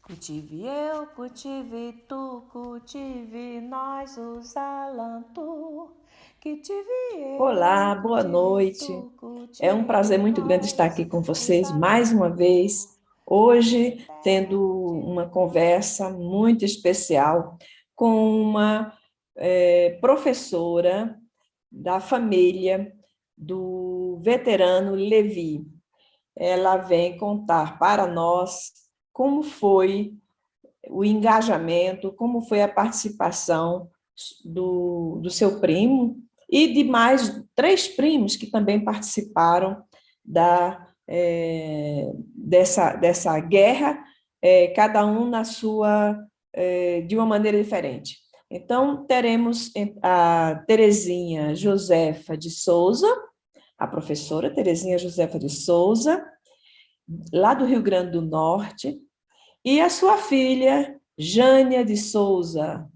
Cultive eu, cultive tu, cultive nós os alantu. Cultive eu, Olá, boa cultive noite. tu, É um prazer cultive muito grande estar nós aqui com os vocês mais uma alantu. vez. Hoje, Terra tendo de uma conversa muito especial com uma professora da família do veterano Levi. Ela vem contar para nós como foi o engajamento, como foi a participação do seu primo e de mais 3 primos que também participaram dessa guerra, cada um na sua, de uma maneira diferente. Então, teremos a Terezinha Josefa de Souza, a professora Terezinha Josefa de Souza, lá do Rio Grande do Norte, e a sua filha, Jânia de Souza,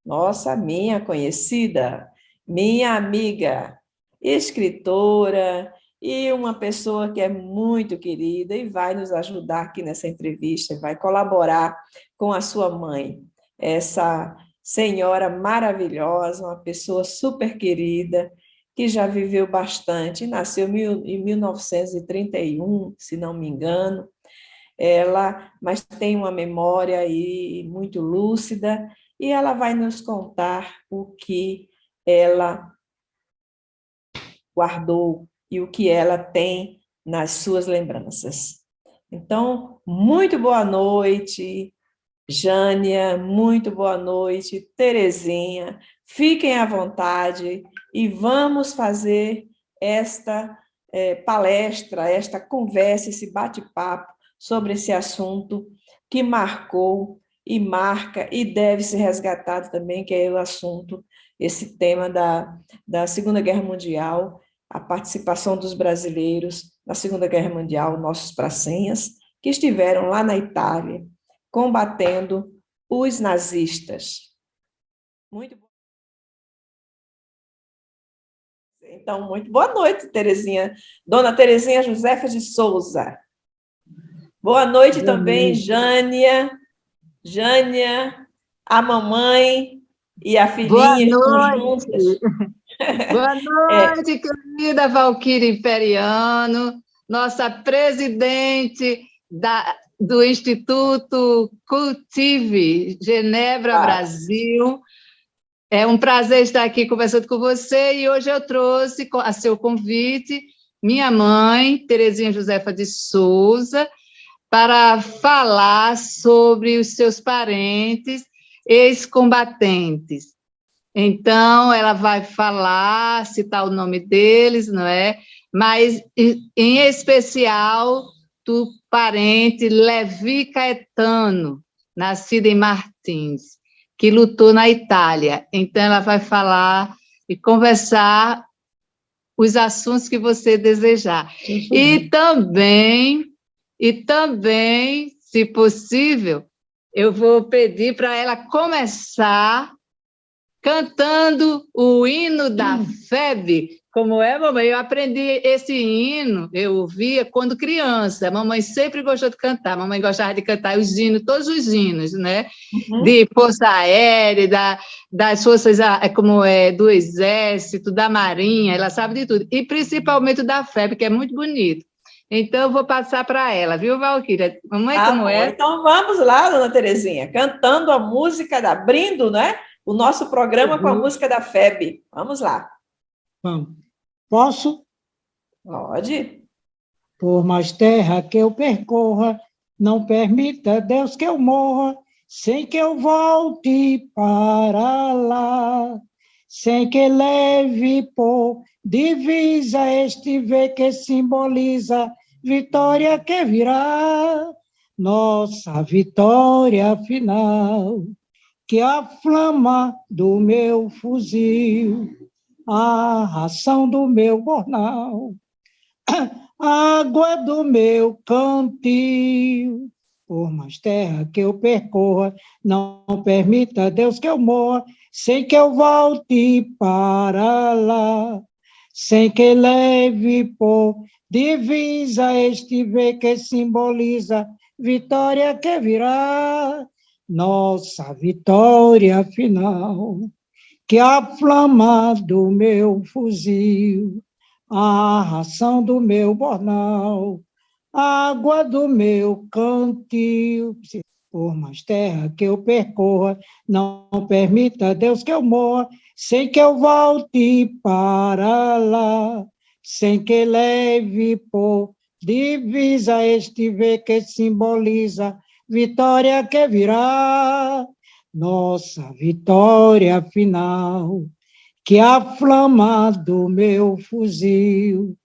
nossa, minha conhecida, minha amiga, escritora e uma pessoa que é muito querida e vai nos ajudar aqui nessa entrevista, vai colaborar com a sua mãe, essa senhora maravilhosa, uma pessoa super querida, que já viveu bastante, nasceu em 1931, se não me engano, mas tem uma memória aí muito lúcida e ela vai nos contar o que ela guardou e o que ela tem nas suas lembranças. Então, muito boa noite, Jânia, muito boa noite, Terezinha. Fiquem à vontade e vamos fazer esta palestra, esta conversa, esse bate-papo sobre esse assunto que marcou e marca e deve ser resgatado também, que é o assunto, esse tema da Segunda Guerra Mundial, a participação dos brasileiros na Segunda Guerra Mundial, nossos pracinhas, que estiveram lá na Itália, combatendo os nazistas. Muito bom. Então, muito boa noite, Terezinha. Dona Terezinha Josefa de Souza. Boa noite Boa também, noite. Jânia. Jânia, a mamãe e a Boa filhinha estão juntas. noite. Boa É, noite, querida Valquíria Imperiano, nossa presidente do Instituto Cultive, Genebra, claro. Brasil. É um prazer estar aqui conversando com você e hoje eu trouxe a seu convite minha mãe, Terezinha Josefa de Souza, para falar sobre os seus parentes ex-combatentes. Então, ela vai falar, citar o nome deles, não é? Mas, em especial, do parente Levi Caetano, nascido em Martins, que lutou na Itália. Então, ela vai falar e conversar os assuntos que você desejar. E também, se possível, eu vou pedir para ela começar cantando o hino da FEB. Como é, mamãe? Eu aprendi esse hino, eu ouvia quando criança. A mamãe sempre gostou de cantar. A mamãe gostava de cantar os hinos, todos os hinos, né? Uhum. De Força Aérea, das forças, como é, do Exército, da Marinha, ela sabe de tudo. E principalmente da FEB, que é muito bonito. Então, eu vou passar para ela, viu, Valquíria? Mamãe, Tá como bom, é? então vamos lá, dona Terezinha, cantando a música abrindo, né? O nosso programa com a Uhum. música da FEB. Vamos lá. Vamos. Posso? Pode? Por mais terra que eu percorra, não permita, Deus, que eu morra, sem que eu volte para lá, sem que leve por divisa este V que simboliza vitória que virá, nossa vitória final, que a flama do meu fuzil, a ração do meu jornal, água do meu cantil, por mais terra que eu percorra, não permita, Deus, que eu morra, sem que eu volte para lá, sem que leve por divisa este V que simboliza vitória que virá, nossa vitória final. Que a flama do meu fuzil, a ração do meu bornal, a água do meu cantil, por mais terra que eu percorra, não permita, Deus, que eu morra, sem que eu volte para lá, sem que leve por divisa este V que simboliza vitória que virá, nossa vitória final, que a flama do meu fuzil,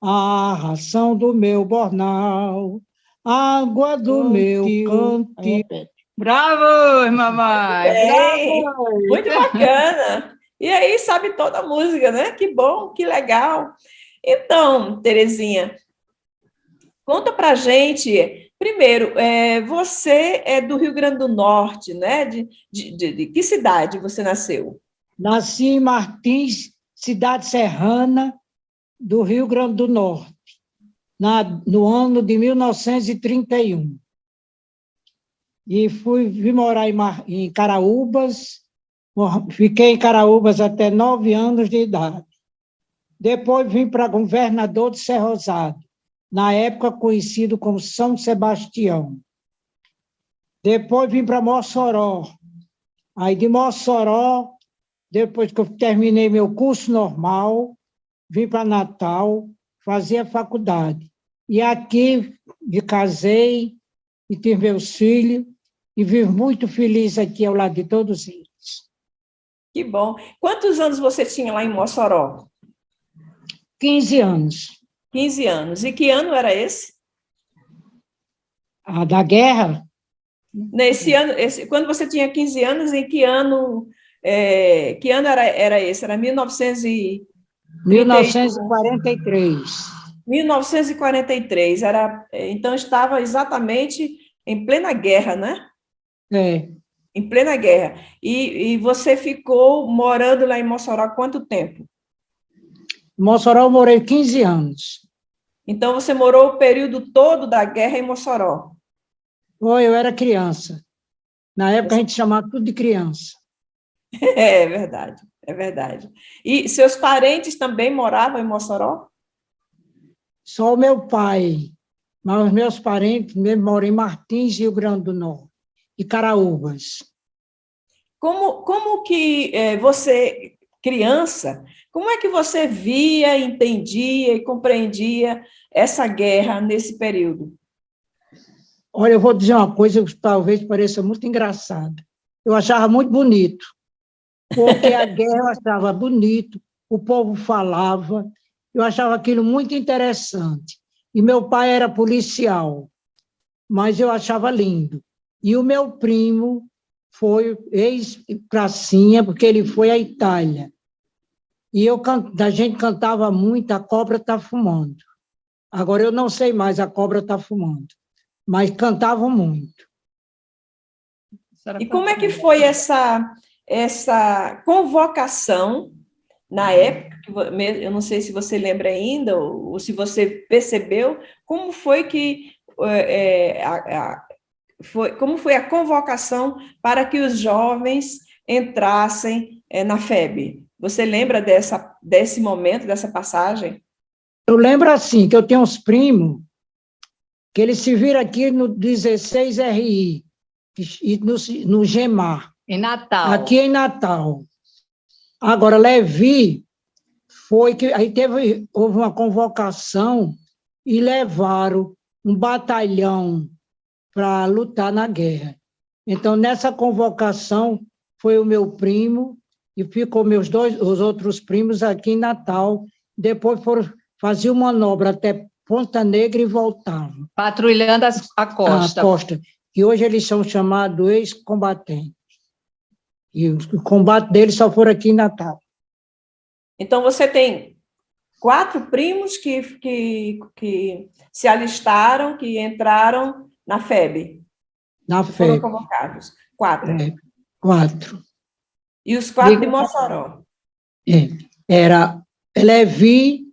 a ração do meu bornal, a água do meu cantil. Bravo, mamãe! Bravo! Muito bacana! E aí sabe toda a música, né? Que bom, que legal! Então, Terezinha, conta pra gente, primeiro, você é do Rio Grande do Norte, né? De que cidade você nasceu? Nasci em Martins, cidade serrana do Rio Grande do Norte, no ano de 1931. E vim morar em Caraúbas, fiquei em Caraúbas até 9 anos de idade. Depois vim para Governador de Cerrosado, na época conhecido como São Sebastião. Depois vim para Mossoró. Aí de Mossoró, depois que eu terminei meu curso normal, vim para Natal, fazia faculdade. E aqui me casei e tive meus filhos e vivo muito feliz aqui ao lado de todos eles. Que bom. Quantos anos você tinha lá em Mossoró? 15 anos. 15 anos. E que ano era esse? A da guerra? Nesse ano, quando você tinha 15 anos, em que ano era esse? Era 1943. 1943. Então, estava exatamente em plena guerra, né? É. Em plena guerra. E você ficou morando lá em Mossoró há quanto tempo? Em Mossoró eu morei 15 anos. Então, você morou o período todo da guerra em Mossoró? Eu era criança. Na época a gente chamava tudo de criança. É verdade, é verdade. E seus parentes também moravam em Mossoró? Só o meu pai, mas os meus parentes mesmo moram em Martins, Rio Grande do Norte, e Caraúbas. Como que você, criança, como é que você via, entendia e compreendia essa guerra nesse período? Olha, eu vou dizer uma coisa que talvez pareça muito engraçada. Eu achava muito bonito, porque a guerra eu achava bonito, o povo falava, eu achava aquilo muito interessante. E meu pai era policial, mas eu achava lindo. E o meu primo foi ex-pracinha, porque ele foi à Itália. E a gente cantava muito A Cobra Tá Fumando. Agora eu não sei mais A Cobra Tá Fumando, mas cantavam muito. E como é que foi essa convocação na época? Eu não sei se você lembra ainda, ou se você percebeu, como foi que como foi a convocação para que os jovens entrassem na FEB? Você lembra desse momento, dessa passagem? Eu lembro assim, que eu tenho uns primos que eles se viram aqui no 16RI, e no GEMAR. Em Natal. Aqui em Natal. Agora, Levi foi que aí houve uma convocação e levaram um batalhão para lutar na guerra. Então, nessa convocação, foi o meu primo e ficou os outros primos aqui em Natal. Depois faziam manobra até Ponta Negra e voltavam. Patrulhando a costa. A costa. E hoje eles são chamados ex-combatentes. E o combate deles só foram aqui em Natal. Então, você tem 4 primos que se alistaram, que entraram na FEB. Na Foram FEB. convocados. 4. 4. E os 4 de Mossoró. Era Levi,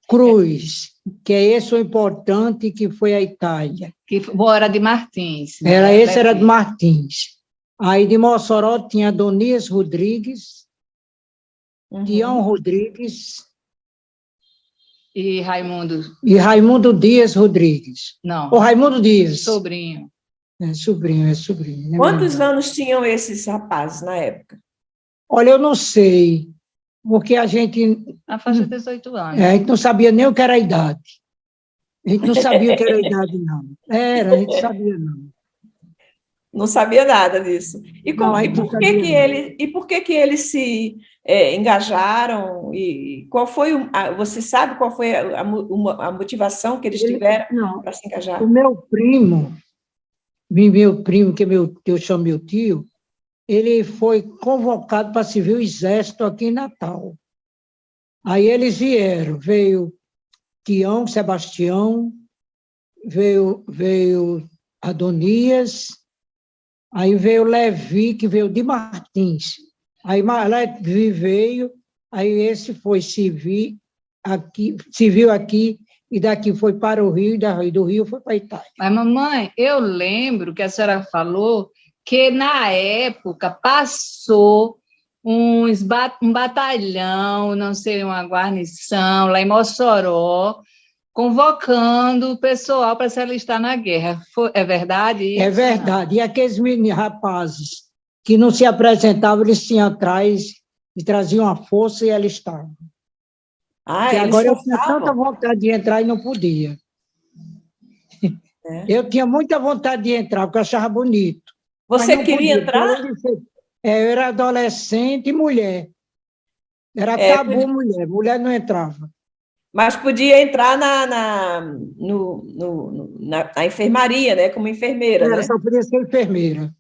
Cruz, que é esse o importante, que foi a Itália. Que era de Martins. Esse era de Martins. Aí de Mossoró tinha Adonias Rodrigues, Tião Rodrigues e Raimundo. E Raimundo Dias Rodrigues. Não. O Raimundo Dias. Sobrinho. É sobrinho. Quantos anos tinham esses rapazes na época? Olha, eu não sei, porque a gente... Na faixa de 18 anos. A gente não sabia nem o que era a idade. A gente não sabia o que era a idade, não. A gente sabia, não. Não sabia nada disso. E por que eles se engajaram? E qual foi você sabe qual foi a motivação que eles tiveram para se engajar? O meu primo, que eu chamo meu tio, ele foi convocado para servir o exército aqui em Natal. Aí eles veio Tião, Sebastião, veio Adonias, aí veio Levi, que veio de Martins. Aí Levi veio, aí esse foi serviu aqui, e daqui foi para o Rio, e do Rio foi para a Itália. Mas, mamãe, eu lembro que a senhora falou que, na época, passou um batalhão, não sei, uma guarnição, lá em Mossoró, convocando o pessoal para se alistar na guerra. É verdade isso? É verdade. E aqueles rapazes que não se apresentavam, eles tinham atrás e traziam a força e alistavam. E agora eu tinha tanta vontade de entrar e não podia. Eu tinha muita vontade de entrar, porque eu achava bonito. Você queria entrar? Eu era adolescente e mulher. Era tabu mulher não entrava. Mas podia entrar na enfermaria, né? Como enfermeira, né? Só podia ser enfermeira.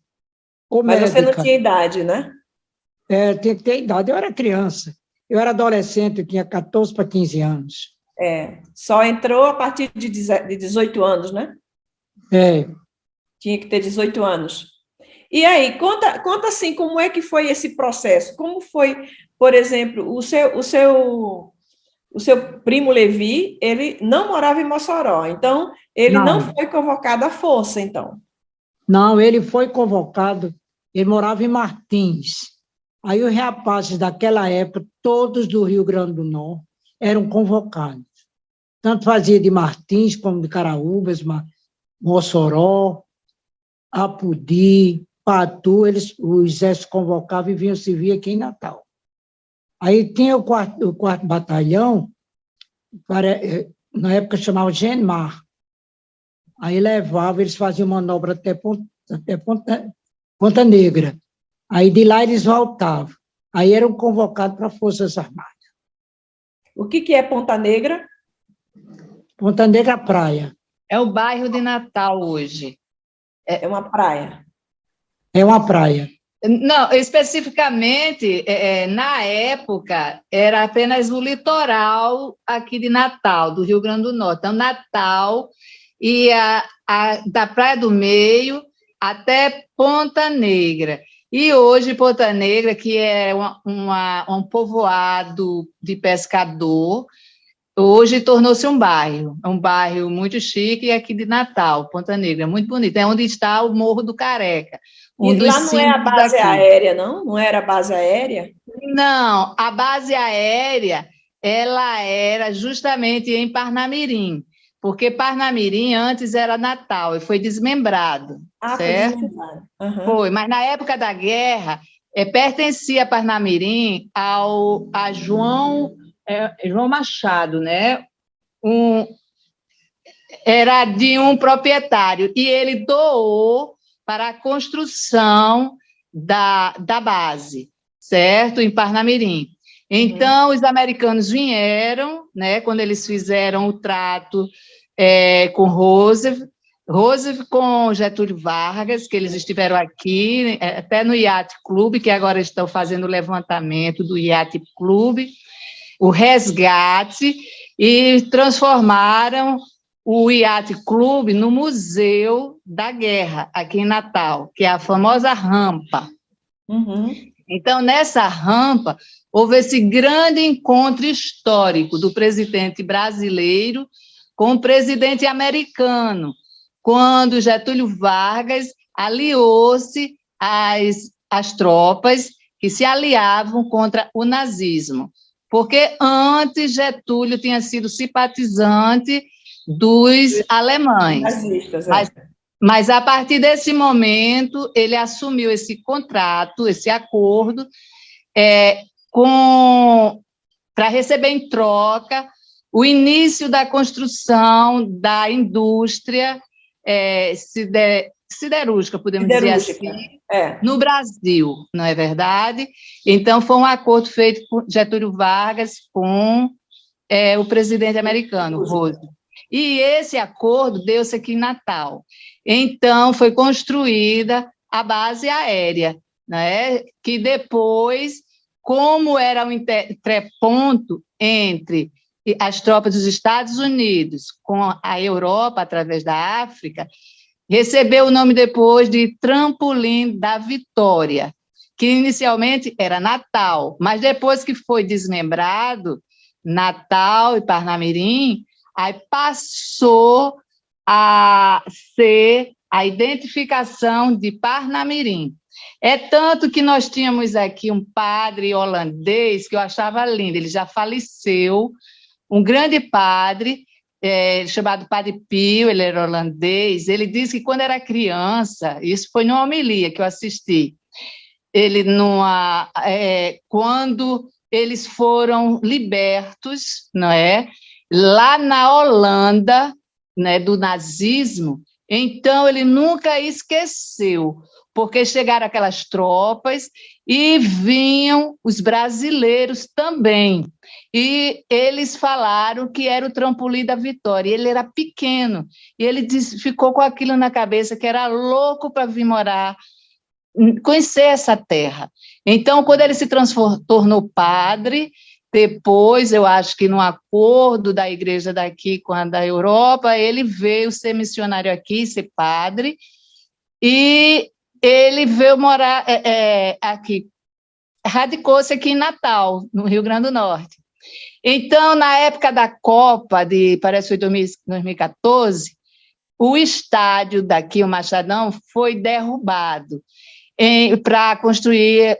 Mas você não tinha idade, né? Tinha que ter idade. Eu era criança. Eu era adolescente, eu tinha 14 para 15 anos. Só entrou a partir de 18 anos, né? Tinha que ter 18 anos. E aí, conta assim, como é que foi esse processo? Como foi, por exemplo, o seu primo Levi, ele não morava em Mossoró, então ele não foi convocado à força, então? Não, ele foi convocado, ele morava em Martins. Aí os rapazes daquela época, todos do Rio Grande do Norte, eram convocados. Tanto fazia de Martins, como de Caraúbas, Mossoró, Apudi, Patu, o exército convocava e vinham servir aqui em Natal. Aí tinha o quarto batalhão, na época chamava Genmar. Aí levava, eles faziam manobra até Ponta Negra. Aí de lá eles voltavam. Aí eram convocados para as Forças Armadas. O que é Ponta Negra? Ponta Negra, praia. É o bairro de Natal hoje. É uma praia. É uma praia. Não, especificamente, na época, era apenas o litoral aqui de Natal, do Rio Grande do Norte. Então, Natal e da Praia do Meio até Ponta Negra. E hoje, Ponta Negra, que é um povoado de pescador, hoje tornou-se um bairro muito chique aqui de Natal, Ponta Negra, muito bonito. É onde está o Morro do Careca. E lá não é a base aérea, não? Não era a base aérea? Não, a base aérea, ela era justamente em Parnamirim, porque Parnamirim antes era Natal e foi desmembrado, certo? Foi desmembrado. Uhum. Foi, mas na época da guerra, pertencia Parnamirim a João Machado, né? Era de um proprietário, e ele doou para a construção da base, certo? Em Parnamirim. Então, os americanos vieram, né, quando eles fizeram o trato com Roosevelt com Getúlio Vargas, que eles estiveram aqui, até no Yacht Club, que agora estão fazendo o levantamento do Yacht Club, o resgate, e transformaram o Yacht Club no Museu da Guerra, aqui em Natal, que é a famosa rampa. Uhum. Então, nessa rampa, houve esse grande encontro histórico do presidente brasileiro com o presidente americano, quando Getúlio Vargas aliou-se às tropas que se aliavam contra o nazismo, porque antes Getúlio tinha sido simpatizante dos alemães. Nazistas, mas a partir desse momento ele assumiu esse contrato, esse acordo, para receber em troca o início da construção da indústria siderúrgica, podemos dizer assim, no Brasil, não é verdade? Então, foi um acordo feito por Getúlio Vargas com o presidente americano, Roosevelt. E esse acordo deu-se aqui em Natal. Então, foi construída a base aérea, né? Que depois, como era um entreponto entre as tropas dos Estados Unidos com a Europa, através da África, recebeu o nome depois de Trampolim da Vitória, que inicialmente era Natal, mas depois que foi desmembrado, Natal e Parnamirim, aí passou a ser a identificação de Parnamirim. É tanto que nós tínhamos aqui um padre holandês que eu achava lindo, ele já faleceu, um grande padre, chamado Padre Pio, ele era holandês, ele disse que quando era criança, isso foi numa homilia que eu assisti, quando eles foram libertos, não é? Lá na Holanda, né, do nazismo, então ele nunca esqueceu, porque chegaram aquelas tropas e vinham os brasileiros também, e eles falaram que era o Trampolim da Vitória, ele era pequeno, e ele ficou com aquilo na cabeça, que era louco para vir morar, conhecer essa terra. Então, quando ele se tornou padre, depois, eu acho que no acordo da igreja daqui com a da Europa, ele veio ser missionário aqui, ser padre, e ele veio morar aqui, radicou-se aqui em Natal, no Rio Grande do Norte. Então, na época da Copa, parece que foi 2014, o estádio daqui, o Machadão, foi derrubado para construir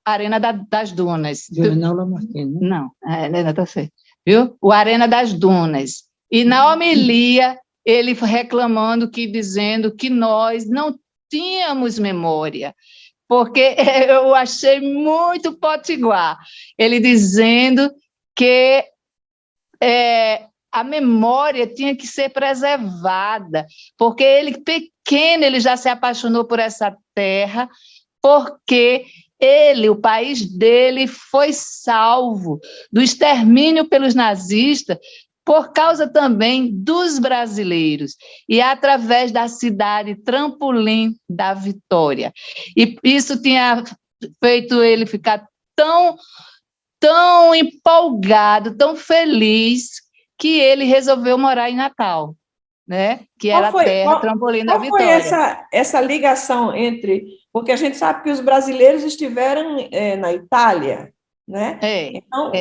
a Arena das Dunas. Jornal Lamartine, né? Não, não está certo. Viu? O Arena das Dunas. E na homilia, ele reclamando, dizendo que nós não tínhamos memória, porque eu achei muito potiguar. Ele dizendo que a memória tinha que ser preservada, porque ele, pequeno, ele já se apaixonou por essa terra, porque o país dele foi salvo do extermínio pelos nazistas por causa também dos brasileiros, e através da cidade Trampolim da Vitória. E isso tinha feito ele ficar tão empolgado, tão feliz, que ele resolveu morar em Natal, né? Que era a terra Trampolim da Vitória. Qual foi essa ligação entre... Porque a gente sabe que os brasileiros estiveram na Itália, né? Então,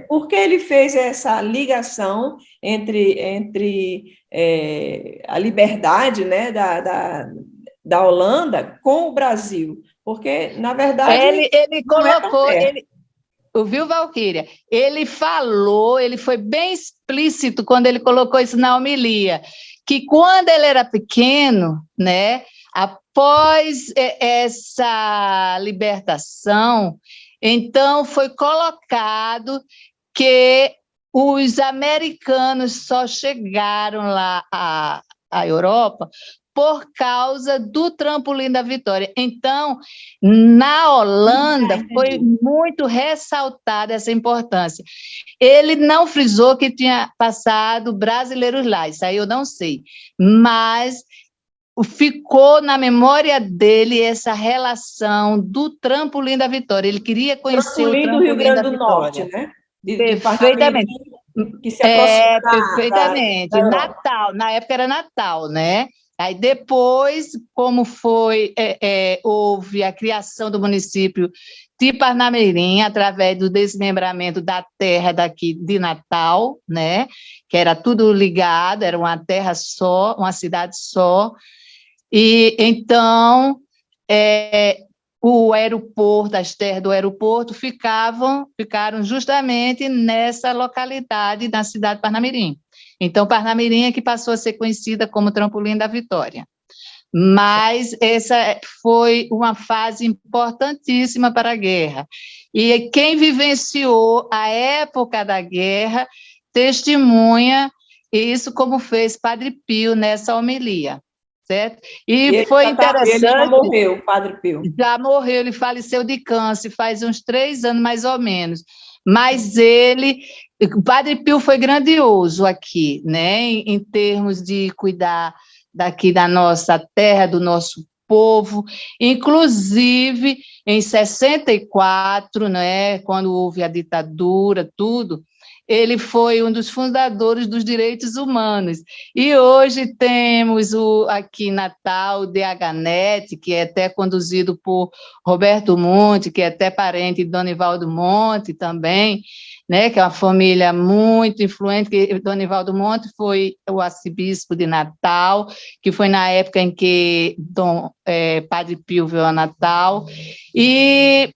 por que ele fez essa ligação entre a liberdade, né, da Holanda com o Brasil? Porque, na verdade... Ele colocou... Ouviu, Valquíria? Ele falou, ele foi bem explícito quando ele colocou isso na homilia, que quando ele era pequeno, né, após essa libertação, então foi colocado que os americanos só chegaram lá à Europa por causa do Trampolim da Vitória. Então, na Holanda, foi muito ressaltada essa importância. Ele não frisou que tinha passado brasileiros lá, isso aí eu não sei, mas ficou na memória dele essa relação do Trampolim da Vitória. Ele queria conhecer o Trampolim do Rio Grande do Norte, né? Perfeitamente. Que se aproxima perfeitamente. Natal, na época era Natal, né? Aí depois, como houve a criação do município de Parnamirim, através do desmembramento da terra daqui de Natal, né? Que era tudo ligado, era uma terra só, uma cidade só. E então o aeroporto, as terras do aeroporto ficaram justamente nessa localidade da cidade de Parnamirim. Então, Parnamirim é que passou a ser conhecida como Trampolim da Vitória. Mas essa foi uma fase importantíssima para a guerra. E quem vivenciou a época da guerra testemunha isso, como fez Padre Pio nessa homilia, certo? E foi interessante... Ele já morreu, Padre Pio. Já morreu, ele faleceu de câncer, faz uns 3 anos, mais ou menos. Mas o Padre Pio foi grandioso aqui, né? Em termos de cuidar daqui da nossa terra, do nosso povo, inclusive em 64, né, quando houve a ditadura, tudo, ele foi um dos fundadores dos direitos humanos. E hoje temos aqui em Natal o DHNet, que é até conduzido por Roberto Monte, que é até parente de Donivaldo Monte também, né, que é uma família muito influente, que Donivaldo Monte foi o arcebispo de Natal, que foi na época em que Padre Pio veio a Natal, e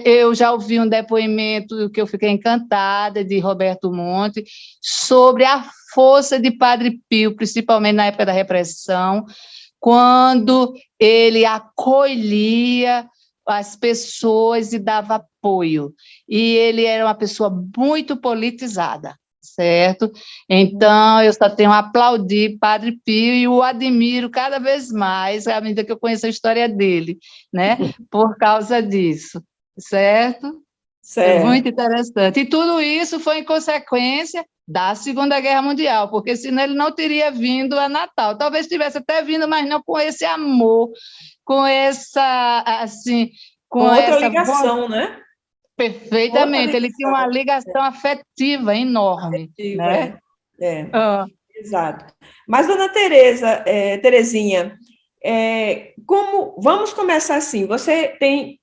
eu já ouvi um depoimento que eu fiquei encantada, de Roberto Monte, sobre a força de Padre Pio, principalmente na época da repressão, quando ele acolhia as pessoas e dava apoio. E ele era uma pessoa muito politizada, certo? Então, eu só tenho a aplaudir Padre Pio e o admiro cada vez mais, à medida que eu conheço a história dele, né? Por causa disso, certo? É muito interessante. E tudo isso foi em consequência da Segunda Guerra Mundial, porque senão ele não teria vindo a Natal. Talvez tivesse até vindo, mas não com esse amor, com essa, assim, com outra ligação, né? Perfeitamente, ele tinha uma ligação afetiva enorme. Afetiva, né? Exato. Mas, dona Terezinha, vamos começar assim, você tem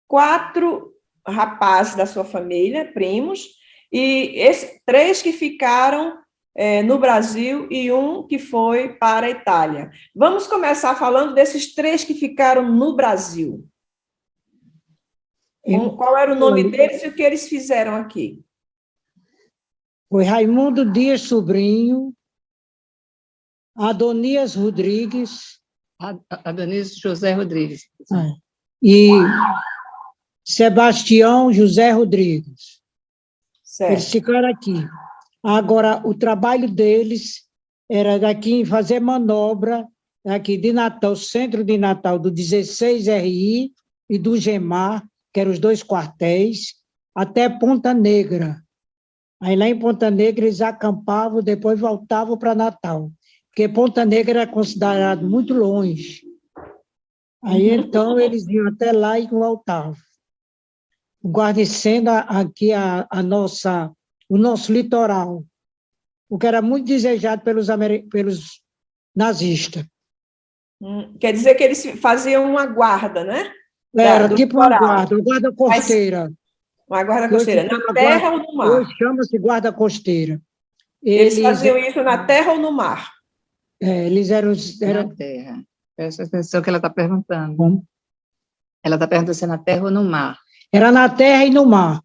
4 rapazes da sua família, primos, e 3 que ficaram no Brasil e 1 que foi para a Itália. Vamos começar falando desses 3 que ficaram no Brasil. Qual era o nome deles e o que eles fizeram aqui? Foi Raimundo Dias Sobrinho, Adonias Rodrigues... Adonias José Rodrigues. E Sebastião José Rodrigues. Certo. Eles ficaram aqui. Agora, o trabalho deles era daqui em fazer manobra, aqui de Natal, centro de Natal, do 16 RI e do GEMAR, que eram os 2 quartéis, até Ponta Negra. Aí lá em Ponta Negra eles acampavam, depois voltavam para Natal, porque Ponta Negra era considerado muito longe. Aí então eles iam até lá e voltavam. Guarnecendo aqui o nosso litoral, o que era muito desejado pelos nazistas. Quer dizer que eles faziam uma guarda, né? Era tipo uma guarda costeira. Uma guarda costeira, na terra ou no mar? Hoje chama-se guarda costeira. Eles faziam isso na terra ou no mar? Eles eram... Na terra. Presta atenção que ela está perguntando. Como? Ela está perguntando se é na terra ou no mar. Era na terra e no mar.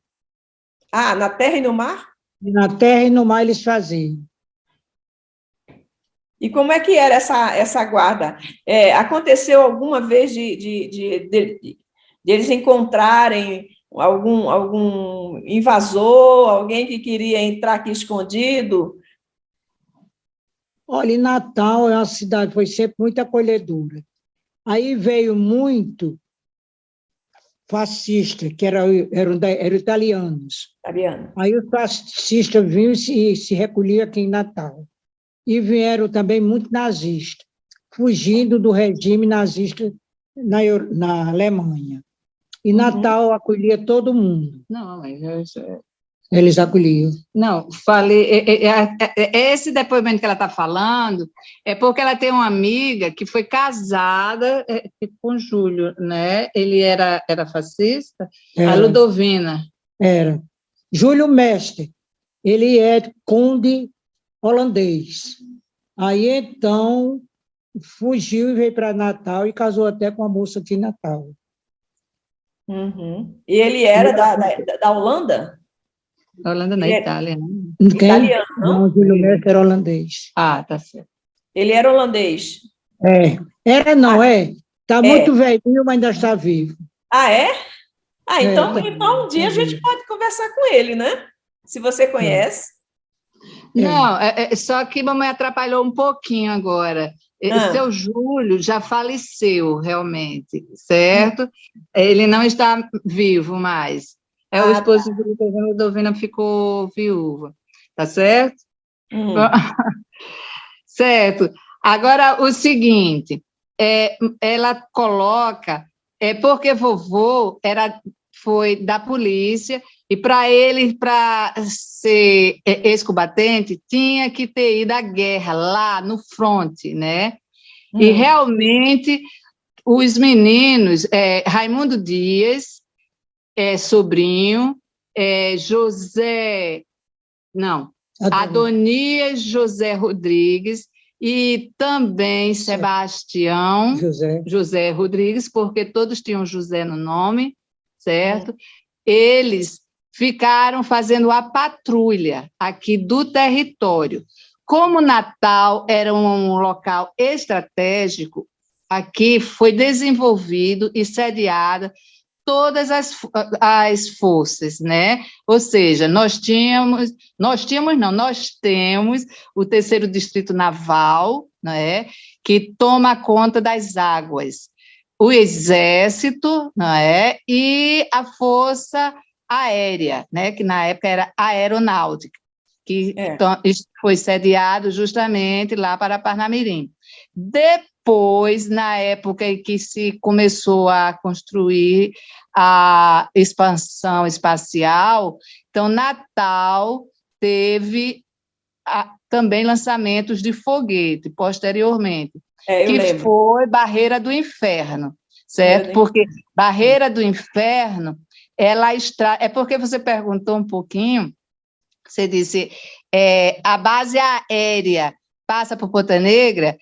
Ah, na terra e no mar? Na terra e no mar eles faziam. E como é que era essa guarda? Aconteceu alguma vez de eles encontrarem algum invasor, alguém que queria entrar aqui escondido? Olha, em Natal é uma cidade, foi sempre muito acolhedora. Aí veio muito fascista, que eram italianos. Italiano. Aí os fascistas vinham e se recolhiam aqui em Natal. E vieram também muito nazistas, fugindo do regime nazista na Alemanha. E Natal acolhia todo mundo. Não, mas Eles acolhiam. Não, falei. Esse depoimento que ela está falando é porque ela tem uma amiga que foi casada com Júlio, né? Ele era fascista, a Ludovina. Era. Júlio Mestre, ele é conde holandês. Aí, então, fugiu e veio para Natal e casou até com a moça de Natal. Uhum. E ele era da Holanda? Da Holanda, na Itália. Italiano, não? Não, Júlio Mestre era holandês. Ah, tá certo. Ele era holandês. Era, não, Está muito velhinho, mas ainda está vivo. Ah, é? Ah, então, tá então um dia a gente pode conversar com ele, né? Se você conhece. Não, só que mamãe atrapalhou um pouquinho agora. Seu Júlio já faleceu, realmente, certo? Ele não está vivo mais. O esposo de Ludovina ficou viúva, tá certo? Certo. Agora, o seguinte, ela coloca, porque vovô foi da polícia, e para ele, para ser ex-combatente, tinha que ter ido à guerra, lá no fronte, né? E realmente, os meninos, Raimundo Dias, sobrinho, Adonias José Rodrigues e também Sebastião José Rodrigues, porque todos tinham José no nome, certo? Eles ficaram fazendo a patrulha aqui do território. Como Natal era um local estratégico, aqui foi desenvolvido e sediada todas as forças, né? Ou seja, nós temos o terceiro distrito naval, né? Que toma conta das águas, o exército, né? E a força aérea, né? Que na época era aeronáutica, que foi sediado justamente lá para Parnamirim. Depois, na época em que se começou a construir a expansão espacial, então, Natal teve também lançamentos de foguete, posteriormente, que foi Barreira do Inferno, certo? Porque Barreira do Inferno, é porque você perguntou um pouquinho, você disse, a base aérea passa por Ponta Negra,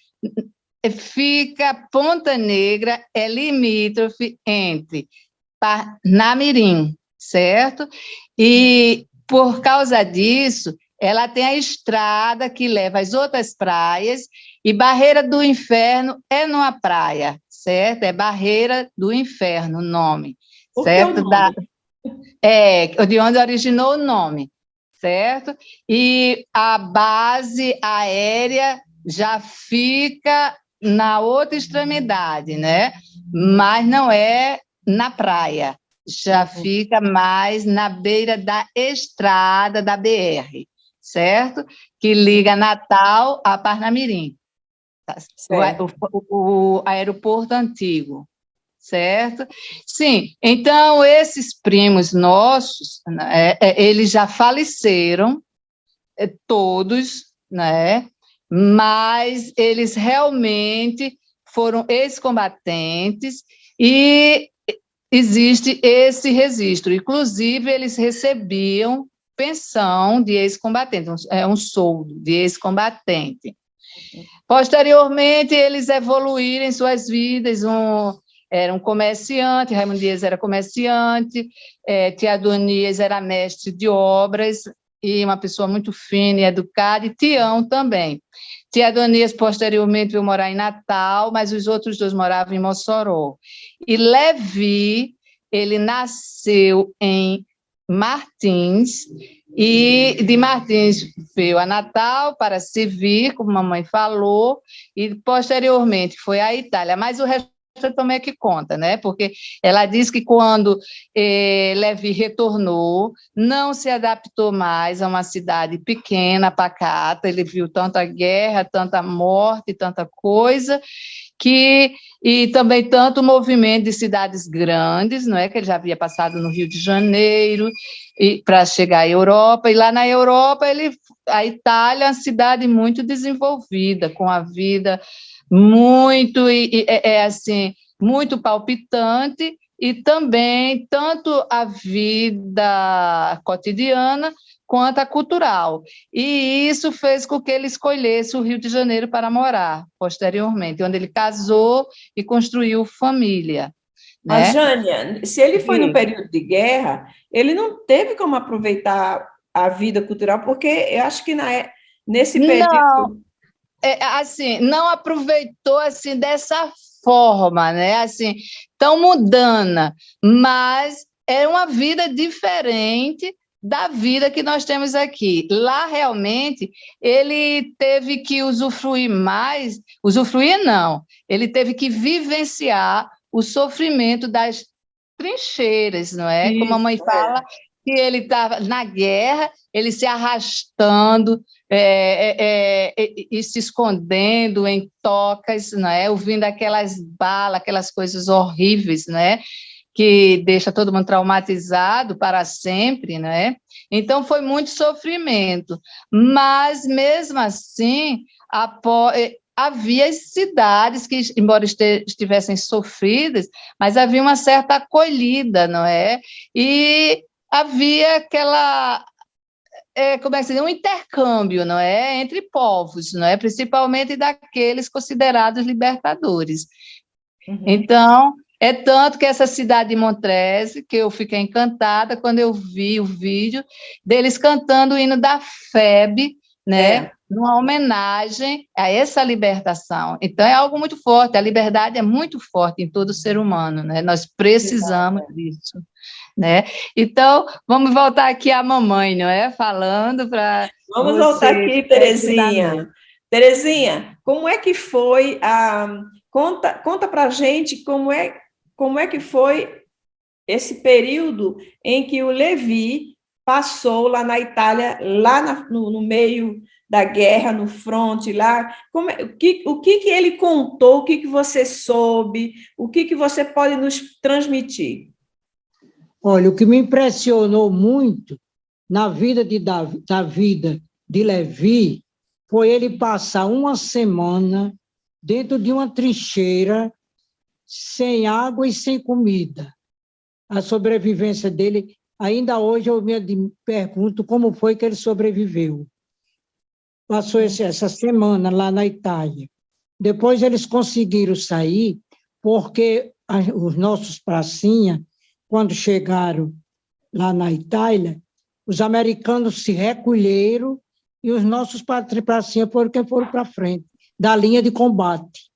Ponta Negra é limítrofe entre Parnamirim, certo? E, por causa disso, ela tem a estrada que leva às outras praias, e Barreira do Inferno é numa praia, certo? É Barreira do Inferno o nome, certo? De onde originou o nome, certo? E a base aérea já fica na outra extremidade, né? Mas não é na praia, já fica mais na beira da estrada da BR, certo? Que liga Natal a Parnamirim, o aeroporto antigo, certo? Sim, então esses primos nossos, né, eles já faleceram, todos, né? Mas eles realmente foram ex-combatentes e existe esse registro. Inclusive, eles recebiam pensão de ex-combatente, um soldo de ex-combatente. Posteriormente, eles evoluíram em suas vidas, era um comerciante, Raimundo Dias era comerciante, Tia Adonias era mestre de obras, e uma pessoa muito fina e educada, e Tião também. Tia Adonias, posteriormente, veio morar em Natal, mas os outros dois moravam em Mossoró. E Levi, ele nasceu em Martins, e de Martins veio a Natal para se vir, como a mamãe falou, e posteriormente foi à Itália. Mas o resto também é que conta, né? Porque ela diz que quando Levi retornou, não se adaptou mais a uma cidade pequena, pacata, ele viu tanta guerra, tanta morte, tanta coisa, e também tanto movimento de cidades grandes, não é? Que ele já havia passado no Rio de Janeiro para chegar à Europa, e lá na Europa a Itália é uma cidade muito desenvolvida, com a vida muito assim, muito palpitante, e também tanto a vida cotidiana quanto a cultural. E isso fez com que ele escolhesse o Rio de Janeiro para morar, posteriormente, onde ele casou e construiu família. A Né? Jânia, se ele foi no período de guerra, ele não teve como aproveitar a vida cultural, porque eu acho que nesse período... Assim, não aproveitou assim dessa forma, né? Assim, tão mundana, mas é uma vida diferente da vida que nós temos aqui. Lá, realmente, ele teve que usufruir mais, usufruir não, ele teve que vivenciar o sofrimento das trincheiras, não é? Como a mãe fala, que ele estava na guerra, ele se arrastando, e se escondendo em tocas, né? Ouvindo aquelas balas, aquelas coisas horríveis, né? Que deixa todo mundo traumatizado para sempre, né? Então foi muito sofrimento, mas mesmo assim havia cidades que, embora estivessem sofridas, mas havia uma certa acolhida, não é? E havia aquela como é que se diz? Um intercâmbio, não é, entre povos, não é, principalmente daqueles considerados libertadores. Uhum. Então, é tanto que essa cidade de Montrese, que eu fiquei encantada quando eu vi o vídeo deles cantando o hino da FEB, né, numa homenagem a essa libertação. Então, é algo muito forte, a liberdade é muito forte em todo ser humano, né, nós precisamos disso. Né? Então, vamos voltar aqui à mamãe, não é? Falando para Vamos voltar aqui, Terezinha. Terezinha, como é que foi conta para a gente como é que foi esse período em que o Levi passou lá na Itália, lá no meio da guerra, no fronte lá. O que ele contou, o que você soube, o que você pode nos transmitir? Olha, o que me impressionou muito na vida da vida de Levi foi ele passar uma semana dentro de uma trincheira, sem água e sem comida. A sobrevivência dele, ainda hoje eu me pergunto como foi que ele sobreviveu. Passou essa semana lá na Itália. Depois eles conseguiram sair, porque os nossos pracinhas, quando chegaram lá na Itália, os americanos se recolheram e os nossos pracinhas foram quem foram para frente, da linha de combate.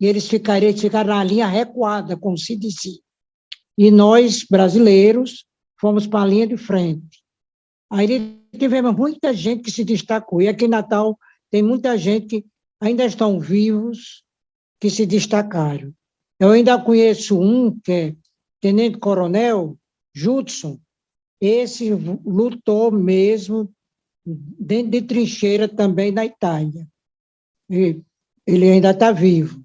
E eles ficaram na linha recuada, como se dizia. E nós, brasileiros, fomos para a linha de frente. Aí tivemos muita gente que se destacou. E aqui em Natal tem muita gente que ainda estão vivos, que se destacaram. Eu ainda conheço um, que é Tenente-Coronel Judson. Esse lutou mesmo dentro de trincheira também na Itália. E ele ainda está vivo.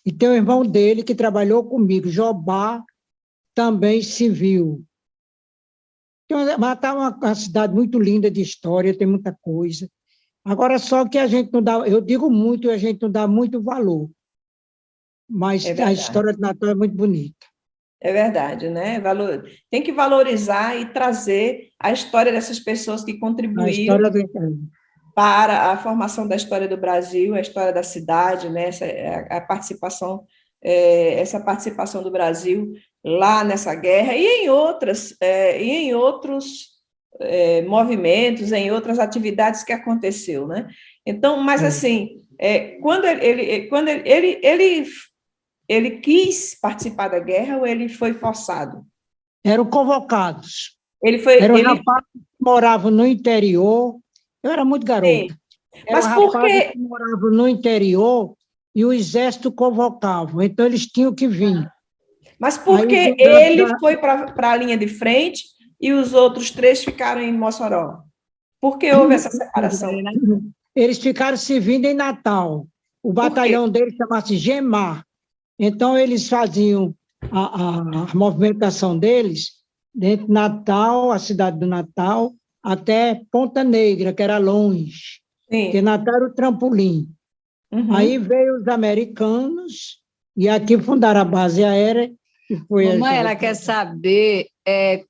E tem o irmão dele que trabalhou comigo, Jobá, também civil. Mas está uma cidade muito linda de história, tem muita coisa. Agora, só que a gente não dá, eu digo muito, a gente não dá muito valor. Mas a história de Natal é muito bonita. É verdade, né? Tem que valorizar e trazer a história dessas pessoas que contribuíram para a formação da história do Brasil, a história da cidade, né? Essa participação do Brasil lá nessa guerra e em outros movimentos, em outras atividades que aconteceu, né? Então, mas assim, quando ele quis participar da guerra ou ele foi forçado? Eram convocados. Era um rapaz que morava no interior. Eu era muito garota. Sim. Mas por quê? Que morava no interior e o exército convocava, então eles tinham que vir. Mas por que Aí, ele foi para a linha de frente e os outros 3 ficaram em Mossoró? Por que houve essa separação? eles ficaram servindo em Natal. O batalhão deles chamava-se Gemar. Então, eles faziam a movimentação deles dentro de Natal, a cidade do Natal, até Ponta Negra, que era longe. Sim. Porque Natal era o trampolim. Uhum. Aí veio os americanos e aqui fundaram a base aérea. E foi Mamãe, ela quer saber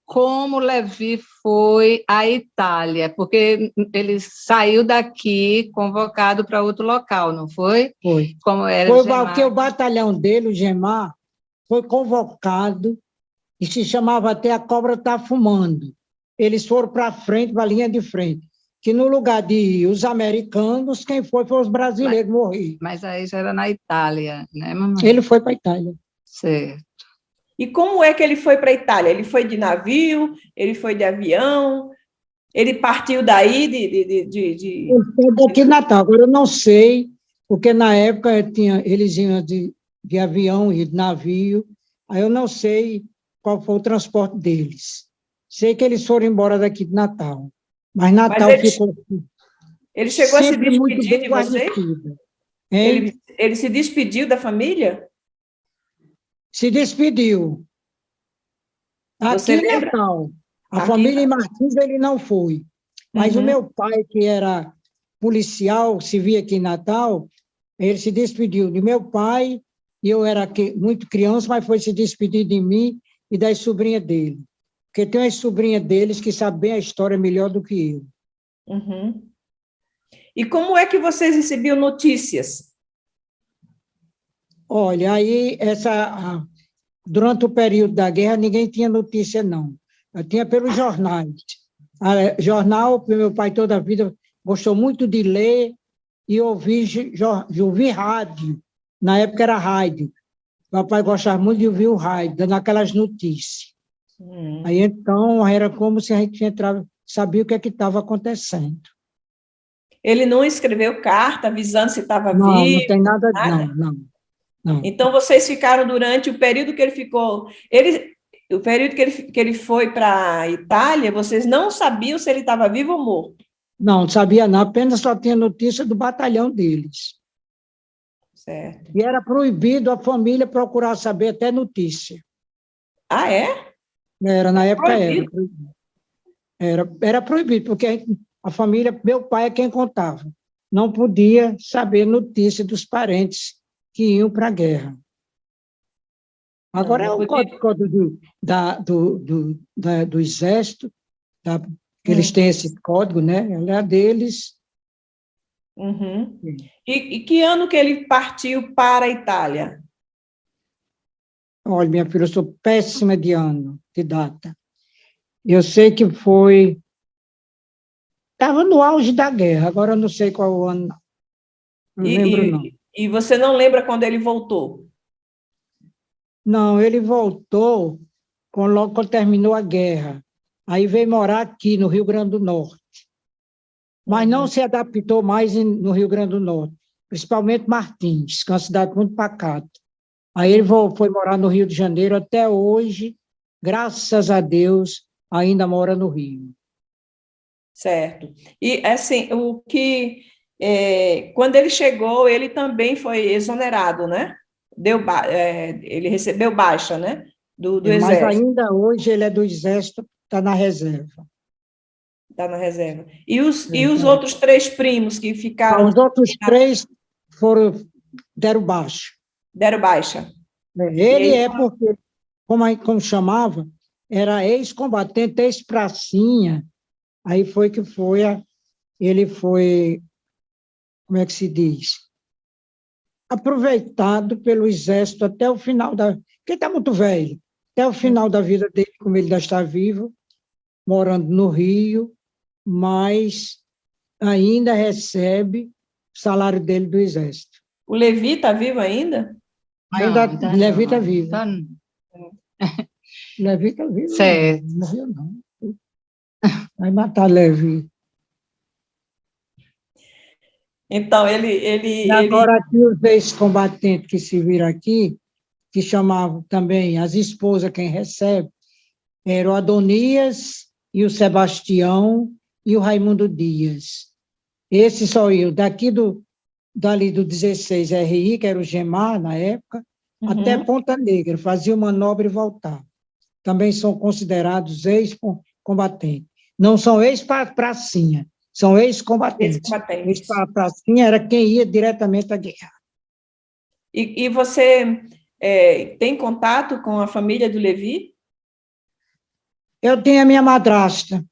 como Levi foi à Itália, porque ele saiu daqui convocado para outro local, não foi? Foi. Como era Foi porque o batalhão dele, o Gemar, foi convocado e se chamava até a Cobra Tá Fumando. Eles foram para frente, para a linha de frente. Que no lugar de os americanos, quem foi os brasileiros morrer. Mas aí já era na Itália, né, mamãe? Ele foi para a Itália. Certo. E como é que ele foi para a Itália? Ele foi de navio? Ele foi de avião? Ele partiu daí Ele foi daqui de Natal. Agora eu não sei, porque na época eles iam de avião e de navio, aí eu não sei qual foi o transporte deles. Sei que eles foram embora daqui de Natal, mas Natal ficou ele chegou a se sempre muito despedir bem de você? guarnecido. Ele se despediu da família? Se despediu. Você Aqui em lembra? Natal. A Aqui família em Martins ele não foi. Mas o meu pai, que era policial, civil aqui em Natal, ele se despediu de meu pai, e eu era muito criança, mas foi se despedir de mim e das sobrinhas dele. Porque tem umas sobrinhas deles que sabem a história melhor do que eu. Uhum. E como é que vocês recebiam notícias? Olha, aí, durante o período da guerra, ninguém tinha notícia, não. Eu tinha pelos jornais. Jornal, meu pai toda a vida gostou muito de ler e ouvir rádio. Na época era rádio. Meu pai gostava muito de ouvir o rádio, dando aquelas notícias. Aí, então, era como se a gente sabia o que é que estava acontecendo. Ele não escreveu carta avisando se estava vivo? Não tem nada. Não. Então, vocês ficaram durante o período que ele ficou... O período que ele foi para a Itália, vocês não sabiam se ele estava vivo ou morto? Não sabia não, apenas só tinha notícia do batalhão deles. Certo. E era proibido a família procurar saber até notícia. Ah, é? Na época era proibido, porque a família, meu pai é quem contava. Não podia saber notícia dos parentes que iam para a guerra. Agora é o código do Exército, que eles têm esse código, né? É a deles. Uhum. E que ano que ele partiu para a Itália? Olha, minha filha, eu sou péssima de ano, de data. Eu sei que foi... Estava no auge da guerra, agora eu não sei qual o ano, não lembro, não. E você não lembra quando ele voltou? Não, ele voltou logo quando terminou a guerra. Aí veio morar aqui, no Rio Grande do Norte. Mas não se adaptou mais no Rio Grande do Norte, principalmente Martins, que é uma cidade muito pacata. Aí ele foi morar no Rio de Janeiro até hoje, graças a Deus, ainda mora no Rio. Certo. E, assim, quando ele chegou, ele também foi exonerado, né? Ele recebeu baixa, né? Do Mas Exército. ainda hoje ele é do Exército, está na reserva. Está na reserva. E os outros 3 primos que ficaram... Os outros 3 deram baixa. Deram baixa. Ele porque, como chamava, era ex-combatente, ex-pracinha. Aí ele foi, como é que se diz? Aproveitado pelo Exército até o final porque está muito velho, até o final da vida dele, como ele ainda está vivo, morando no Rio, mas ainda recebe o salário dele do Exército. O Levi está vivo ainda? Ainda Levi está vivo. Levi está vivo. Certo. Não morreu, não. Vai matar Levi. Então, E agora aqui os ex-combatentes que se viram aqui, que chamavam também as esposas, quem recebe, eram o Adonias e o Sebastião e o Raimundo Dias. Esse só eu, dali do 16 RI, que era o Gemar na época, até Ponta Negra, fazia manobra e voltava. Também são considerados ex-combatentes. Não são ex-pracinha, são ex-combatentes. Ex-pracinha era quem ia diretamente à guerra. E você tem contato com a família do Levi? Eu tenho a minha madrasta.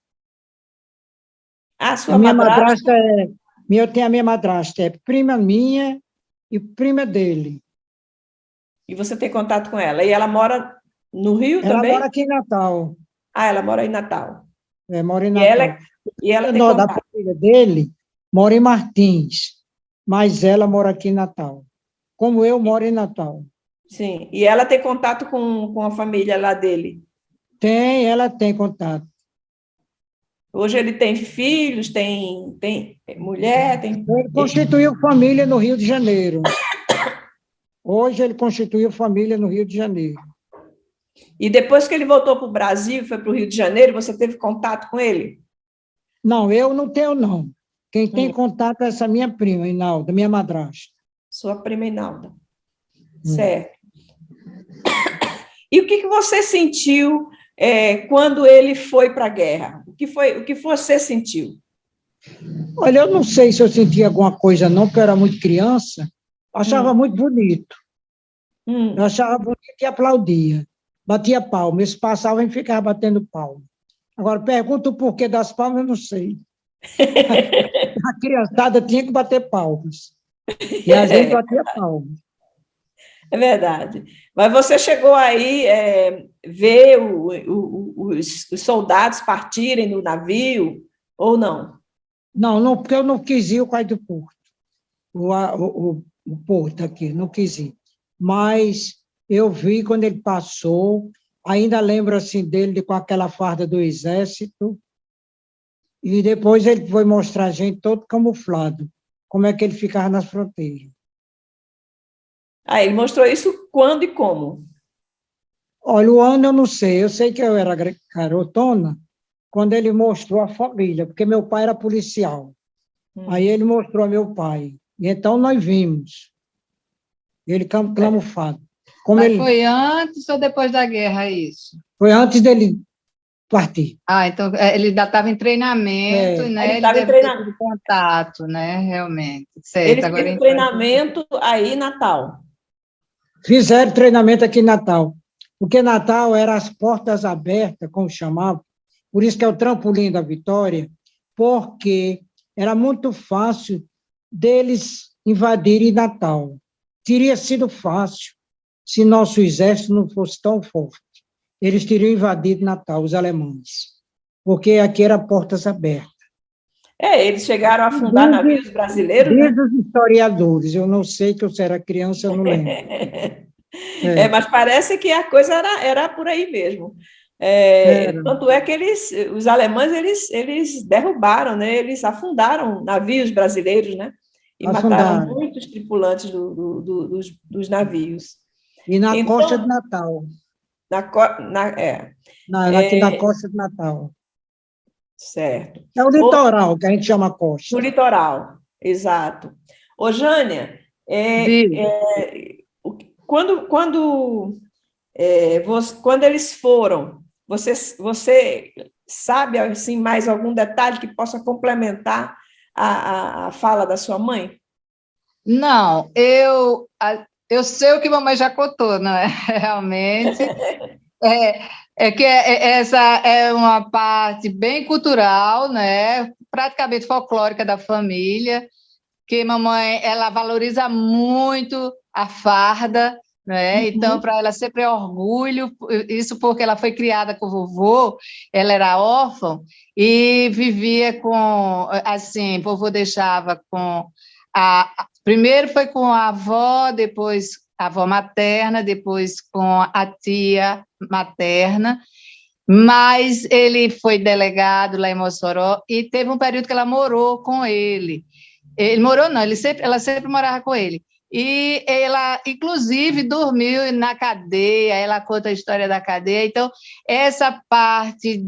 Ah, sua madrasta? Eu tenho a minha madrasta, é prima minha e prima dele. E você tem contato com ela? E ela mora no Rio também? Ela mora aqui em Natal. Ah, ela mora em Natal. Mora em Natal. E ela tem contato? Da família dele mora em Martins, mas ela mora aqui em Natal. Como eu moro em Natal. Sim. E ela tem contato com a família lá dele? Ela tem contato. Hoje ele tem filhos, tem mulher, tem... Ele constituiu família no Rio de Janeiro. Hoje ele constituiu família no Rio de Janeiro. E depois que ele voltou para o Brasil, foi para o Rio de Janeiro, você teve contato com ele? Não, eu não tenho, não. Quem tem contato é essa minha prima, Inalda, minha madrasta. Sua prima Inalda. Certo. E o que você sentiu quando ele foi para a guerra? O que você sentiu? Olha, eu não sei se eu sentia alguma coisa, não, porque eu era muito criança. Eu achava muito bonito. Eu achava bonito e aplaudia. Batia palma. Eles passavam e ficavam batendo palma. Agora, pergunta o porquê das palmas, eu não sei. A criançada tinha que bater palmas. E a gente batia palmas. É verdade. Mas você chegou aí ver os soldados partirem no navio, ou não? Não, porque eu não quis ir ao Cais do Porto. O porto aqui, não quis ir. Mas eu vi quando ele passou, ainda lembro assim dele com aquela farda do exército, e depois ele foi mostrar a gente todo camuflado, como é que ele ficava nas fronteiras. Ah, ele mostrou isso quando e como? Olha, o ano eu não sei, eu sei que eu era garotona quando ele mostrou a família, porque meu pai era policial. Aí ele mostrou a meu pai, e então nós vimos ele camuflado. Mas foi antes ou depois da guerra isso? Foi antes dele partir. Ah, então ele ainda estava em treinamento, né? Ele estava em treinamento. Ter contato, né? Realmente. Certo. Ele agora fez treinamento aí em Natal. Fizeram treinamento aqui em Natal, porque Natal era as portas abertas, como chamava, por isso que é o trampolim da vitória, porque era muito fácil deles invadirem Natal. Teria sido fácil se nosso exército não fosse tão forte. Eles teriam invadido Natal, os alemães, porque aqui era portas abertas. Eles chegaram a afundar navios brasileiros, né? Desde os historiadores, eu não sei, que eu era criança, eu não lembro. Mas parece que a coisa era por aí mesmo. Tanto é que os alemães, eles derrubaram, né? Eles afundaram navios brasileiros, né? E mataram muitos tripulantes dos navios. E na costa de Natal. Aqui na costa de Natal. Certo. É o litoral, que a gente chama costa. No litoral, exato. Ô, Jânia, quando eles foram, você sabe assim, mais algum detalhe que possa complementar a fala da sua mãe? Não, eu sei o que mamãe já contou, não é? Realmente. Que essa é uma parte bem cultural, né? Praticamente folclórica da família, que mamãe ela valoriza muito a farda, né? Então, para ela sempre é orgulho, isso porque ela foi criada com o vovô, ela era órfã e vivia com, assim, o vovô deixava com primeiro foi com a avó, depois a avó materna, depois com a tia materna, mas ele foi delegado lá em Mossoró e teve um período que ela morou com ele. Ele morou, não, ela sempre morava com ele. E ela, inclusive, dormiu na cadeia, ela conta a história da cadeia. Então, essa parte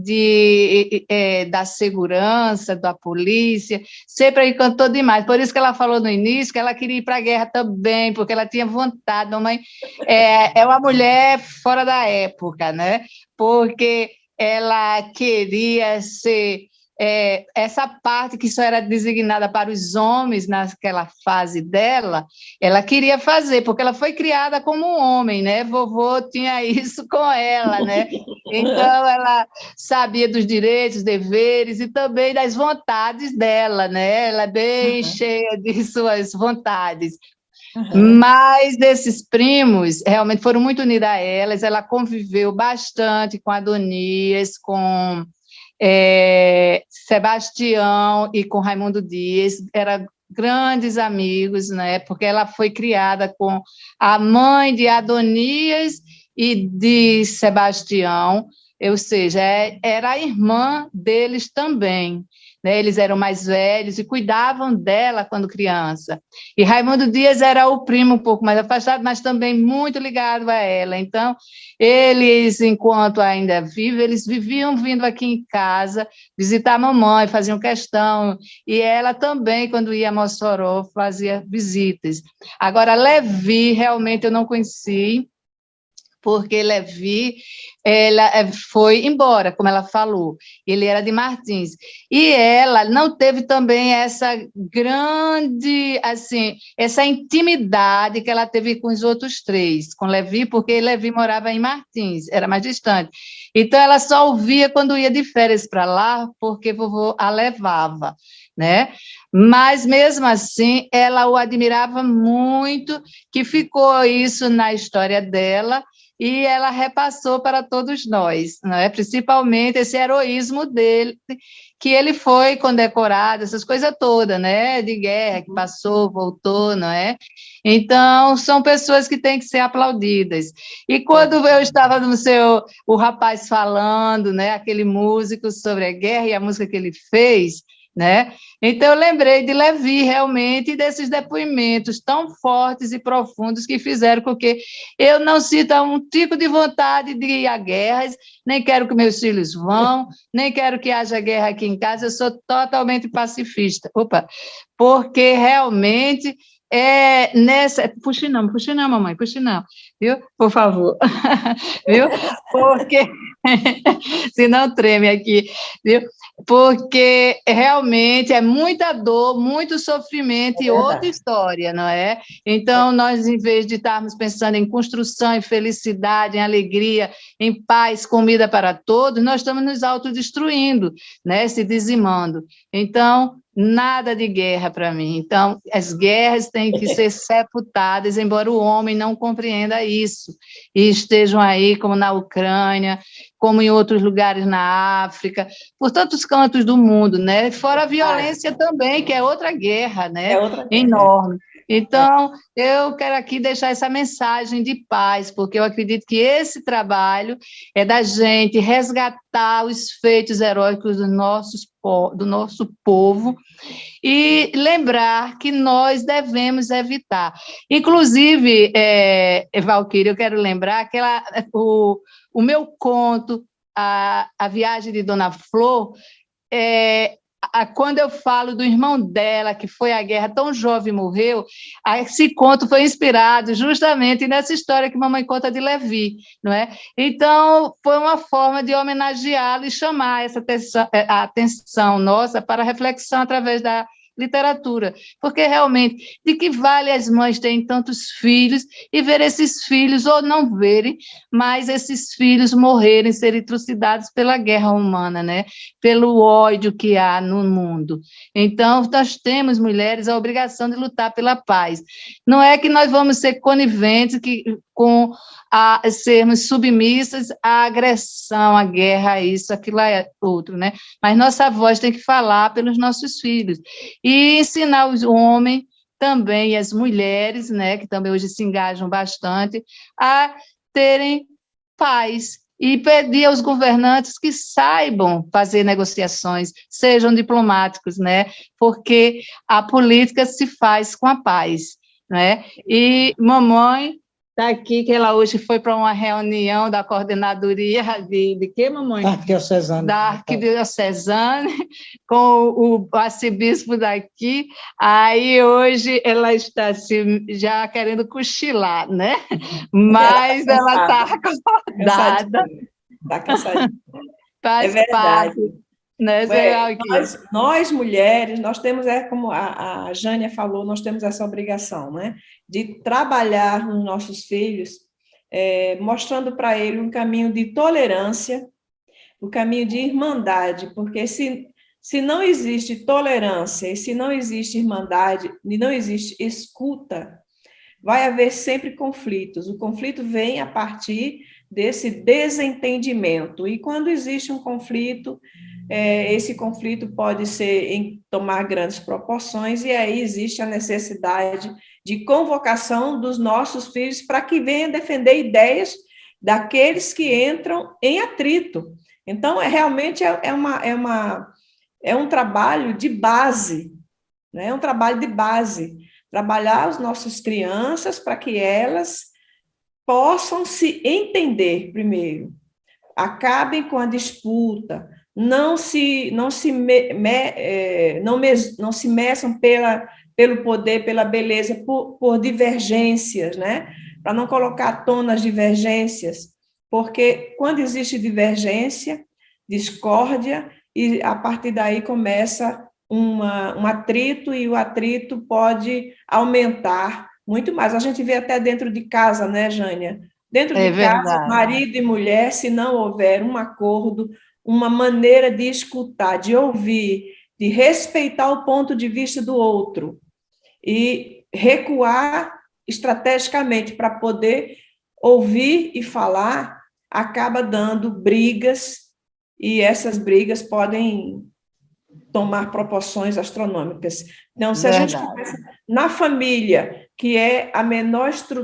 da segurança, da polícia, sempre encantou demais. Por isso que ela falou no início que ela queria ir para a guerra também, porque ela tinha vontade. Mamãe é uma mulher fora da época, né? Porque ela queria ser essa parte que só era designada para os homens naquela fase dela, ela queria fazer, porque ela foi criada como um homem, né? Vovô tinha isso com ela, né? Então, ela sabia dos direitos, deveres e também das vontades dela, né? Ela é bem cheia de suas vontades. Mas esses primos realmente foram muito unidos a elas, ela conviveu bastante com Adonias, com Sebastião e com Raimundo Dias, eram grandes amigos, né? Porque ela foi criada com a mãe de Adonias e de Sebastião, ou seja, era a irmã deles também, né? Eles eram mais velhos e cuidavam dela quando criança. E Raimundo Dias era o primo um pouco mais afastado, mas também muito ligado a ela. Então, eles, enquanto ainda vivos, eles viviam vindo aqui em casa visitar a mamãe, faziam questão, e ela também, quando ia a Mossoró, fazia visitas. Agora, Levi, realmente eu não conheci, porque Levi ela foi embora, como ela falou, ele era de Martins, e ela não teve também essa grande, assim, essa intimidade que ela teve com os outros três, com Levi, porque Levi morava em Martins, era mais distante, então ela só ouvia quando ia de férias para lá, porque vovô a levava, né? Mas, mesmo assim, ela o admirava muito, que ficou isso na história dela, e ela repassou para todos nós, né? Principalmente esse heroísmo dele, que ele foi condecorado, essas coisas todas, né? De guerra, que passou, voltou, não é? Então, são pessoas que têm que ser aplaudidas. E quando eu estava o rapaz falando, né? Aquele músico sobre a guerra e a música que ele fez, né? Então, eu lembrei de Levi, realmente, e desses depoimentos tão fortes e profundos que fizeram com que eu não sinta um tipo de vontade de ir a guerras, nem quero que meus filhos vão, nem quero que haja guerra aqui em casa, eu sou totalmente pacifista. Opa, porque realmente puxe não, mamãe, puxe não, viu? Por favor, viu? Porque senão treme aqui, viu? Porque realmente é muita dor, muito sofrimento e outra história, não é? Então, nós, em vez de estarmos pensando em construção, em felicidade, em alegria, em paz, comida para todos, nós estamos nos autodestruindo, né? Se dizimando. Então, nada de guerra para mim. Então, as guerras têm que ser sepultadas, embora o homem não compreenda isso, e estejam aí, como na Ucrânia, como em outros lugares na África, por tantos cantos do mundo, né? Fora a violência também, que é outra guerra, né? Enorme. Então, eu quero aqui deixar essa mensagem de paz, porque eu acredito que esse trabalho é da gente resgatar os feitos heróicos do nosso povo e lembrar que nós devemos evitar. Inclusive, Valquíria, eu quero lembrar que o meu conto, a Viagem de Dona Flor, quando eu falo do irmão dela, que foi à guerra, tão jovem, morreu, esse conto foi inspirado justamente nessa história que mamãe conta de Levi, não é? Então, foi uma forma de homenageá-lo e chamar a atenção nossa para a reflexão através da literatura, porque realmente, de que vale as mães terem tantos filhos e ver esses filhos, ou não verem, mas esses filhos morrerem, serem trucidados pela guerra humana, né? Pelo ódio que há no mundo. Então, nós temos, mulheres, a obrigação de lutar pela paz. Não é que nós vamos ser coniventes com sermos submissas à agressão, à guerra, isso, aquilo, outro, né? Mas nossa voz tem que falar pelos nossos filhos. E ensinar os homens também, e as mulheres, né, que também hoje se engajam bastante, a terem paz e pedir aos governantes que saibam fazer negociações, sejam diplomáticos, né? Porque a política se faz com a paz, né? E mamãe está aqui, que ela hoje foi para uma reunião da coordenadoria de quê, mamãe? Da Arquidiocesana, com o arcebispo daqui. Aí hoje ela está assim, já querendo cochilar, né? Mas ela está acordada. Está cansadinha. Faz verdade. parte. Né, nós, mulheres, nós temos, como a Jânia falou, nós temos essa obrigação, né, de trabalhar nos nossos filhos, mostrando para ele um caminho de tolerância, um caminho de irmandade, porque se não existe tolerância, e se não existe irmandade, e não existe escuta, vai haver sempre conflitos. O conflito vem a partir desse desentendimento, e quando existe um conflito, esse conflito pode tomar grandes proporções, e aí existe a necessidade de convocação dos nossos filhos para que venham defender ideias daqueles que entram em atrito. Então, realmente é um trabalho de base, né? É um trabalho de base, trabalhar as nossas crianças para que elas possam se entender primeiro, acabem com a disputa, não se meçam pelo poder, pela beleza, por divergências, né? Para não colocar à tona as divergências, porque quando existe divergência, discórdia, e a partir daí começa um atrito, e o atrito pode aumentar muito mais. A gente vê até dentro de casa, né, Jânia? Dentro de casa, marido e mulher, se não houver um acordo, uma maneira de escutar, de ouvir, de respeitar o ponto de vista do outro e recuar estrategicamente para poder ouvir e falar, acaba dando brigas, e essas brigas podem tomar proporções astronômicas. Então, se a gente começa na família, que é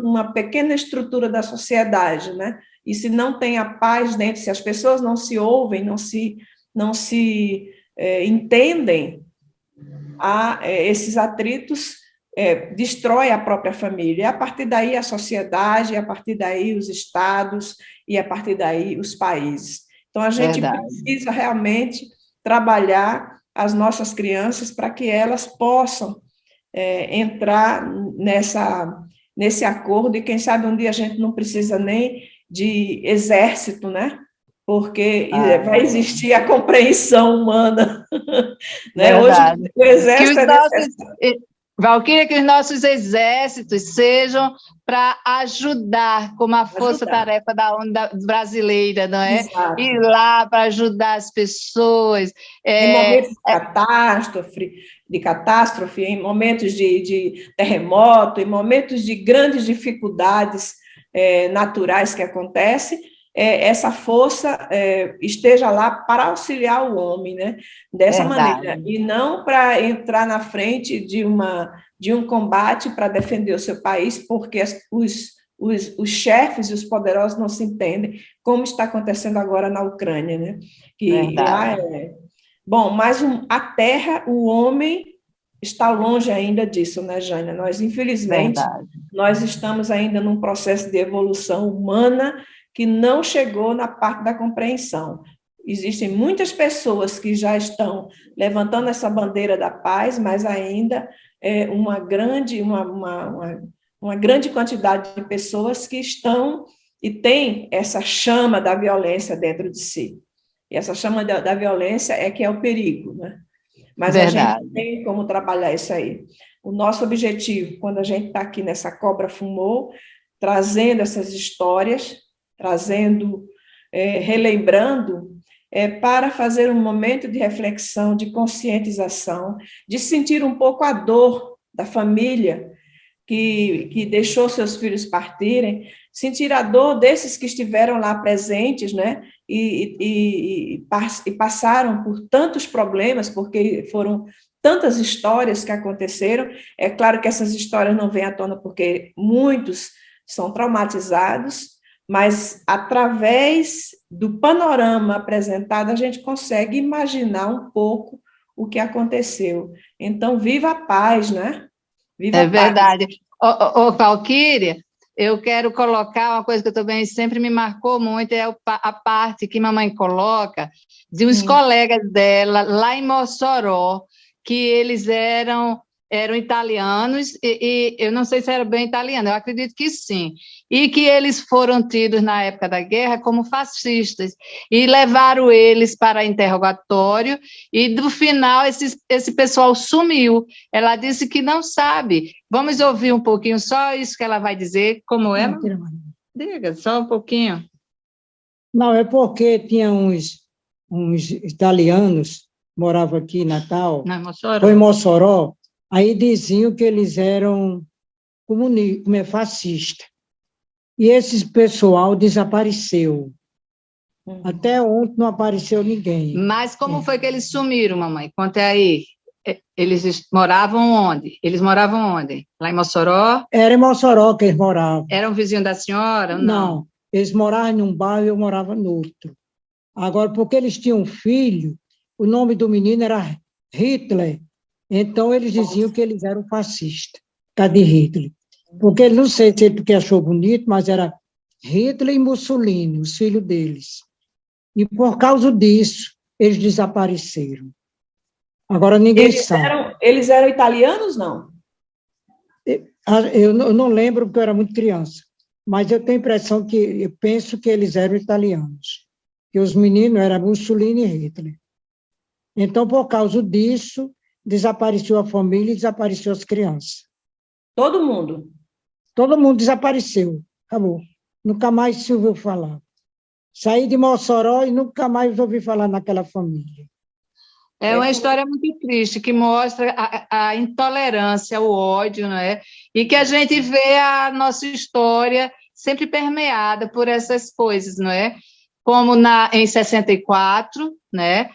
uma pequena estrutura da sociedade, né? E se não tem a paz dentro, se as pessoas não se ouvem, não se entendem, esses atritos destrói a própria família. E a partir daí a sociedade, e a partir daí os estados, e a partir daí os países. Então, a gente precisa realmente trabalhar as nossas crianças para que elas possam entrar nesse acordo, e quem sabe um dia a gente não precisa nem de exército, né? Porque vai existir a compreensão humana. Né? Hoje, o exército Valquíria, que os nossos exércitos sejam para ajudar, como a força-tarefa da ONU brasileira, não é? Exato. Ir lá para ajudar as pessoas. Em momentos de catástrofe, em momentos de terremoto, em momentos de grandes dificuldades naturais que acontecem, essa força esteja lá para auxiliar o homem, né? Dessa maneira, e não para entrar na frente de um combate para defender o seu país, porque os chefes e os poderosos não se entendem, como está acontecendo agora na Ucrânia, né? Que lá bom, mas a terra, o homem está longe ainda disso, né, Jânia? Nós, infelizmente, nós estamos ainda num processo de evolução humana que não chegou na parte da compreensão. Existem muitas pessoas que já estão levantando essa bandeira da paz, mas ainda uma grande quantidade de pessoas que estão e têm essa chama da violência dentro de si. E essa chama da violência que é o perigo, né? Mas a gente tem como trabalhar isso aí. O nosso objetivo, quando a gente está aqui nessa Cobra Fumou, trazendo essas histórias, relembrando, para fazer um momento de reflexão, de conscientização, de sentir um pouco a dor da família que deixou seus filhos partirem, sentir a dor desses que estiveram lá presentes, né, e passaram por tantos problemas, porque foram tantas histórias que aconteceram. É claro que essas histórias não vêm à tona porque muitos são traumatizados, mas através do panorama apresentado, a gente consegue imaginar um pouco o que aconteceu. Então, viva a paz, né? Viva É a paz. verdade. Ô, Valquíria, eu quero colocar uma coisa que eu também sempre me marcou muito, é a parte que mamãe coloca de uns colegas dela lá em Mossoró, que eles eram italianos, e eu não sei se era bem italiano, eu acredito que sim, e que eles foram tidos na época da guerra como fascistas, e levaram eles para interrogatório, e no final esse pessoal sumiu. Ela disse que não sabe. Vamos ouvir um pouquinho, só isso que ela vai dizer, como é? Diga, só um pouquinho. Não, é porque tinha uns italianos, moravam aqui em Natal, Não, Mossoró. foi em Mossoró, aí diziam que eles eram fascista. E esse pessoal desapareceu. Até ontem não apareceu ninguém. Mas como foi que eles sumiram, mamãe? Conta aí. Eles moravam onde? Eles moravam onde? Lá em Mossoró? Era em Mossoró que eles moravam. Era um vizinho da senhora ou não? Não, eles moravam num bairro e eu morava no outro. Agora, porque eles tinham um filho, o nome do menino era Hitler, então eles diziam que eles eram fascistas, por causa de Hitler. Porque ele, não sei se ele porque achou bonito, mas era Hitler e Mussolini, os filhos deles. E por causa disso, eles desapareceram. Agora ninguém sabe. Eles eram italianos, não? Eu não lembro, porque eu era muito criança, mas eu tenho a impressão eu penso que eles eram italianos, que os meninos eram Mussolini e Hitler. Então, por causa disso, desapareceu a família e desapareceu as crianças. Todo mundo? Todo mundo desapareceu, acabou. Nunca mais se ouviu falar. Saí de Mossoró e nunca mais ouvi falar naquela família. É uma história muito triste, que mostra a intolerância, o ódio, não é? E que a gente vê a nossa história sempre permeada por essas coisas, não é? Como em 64, né?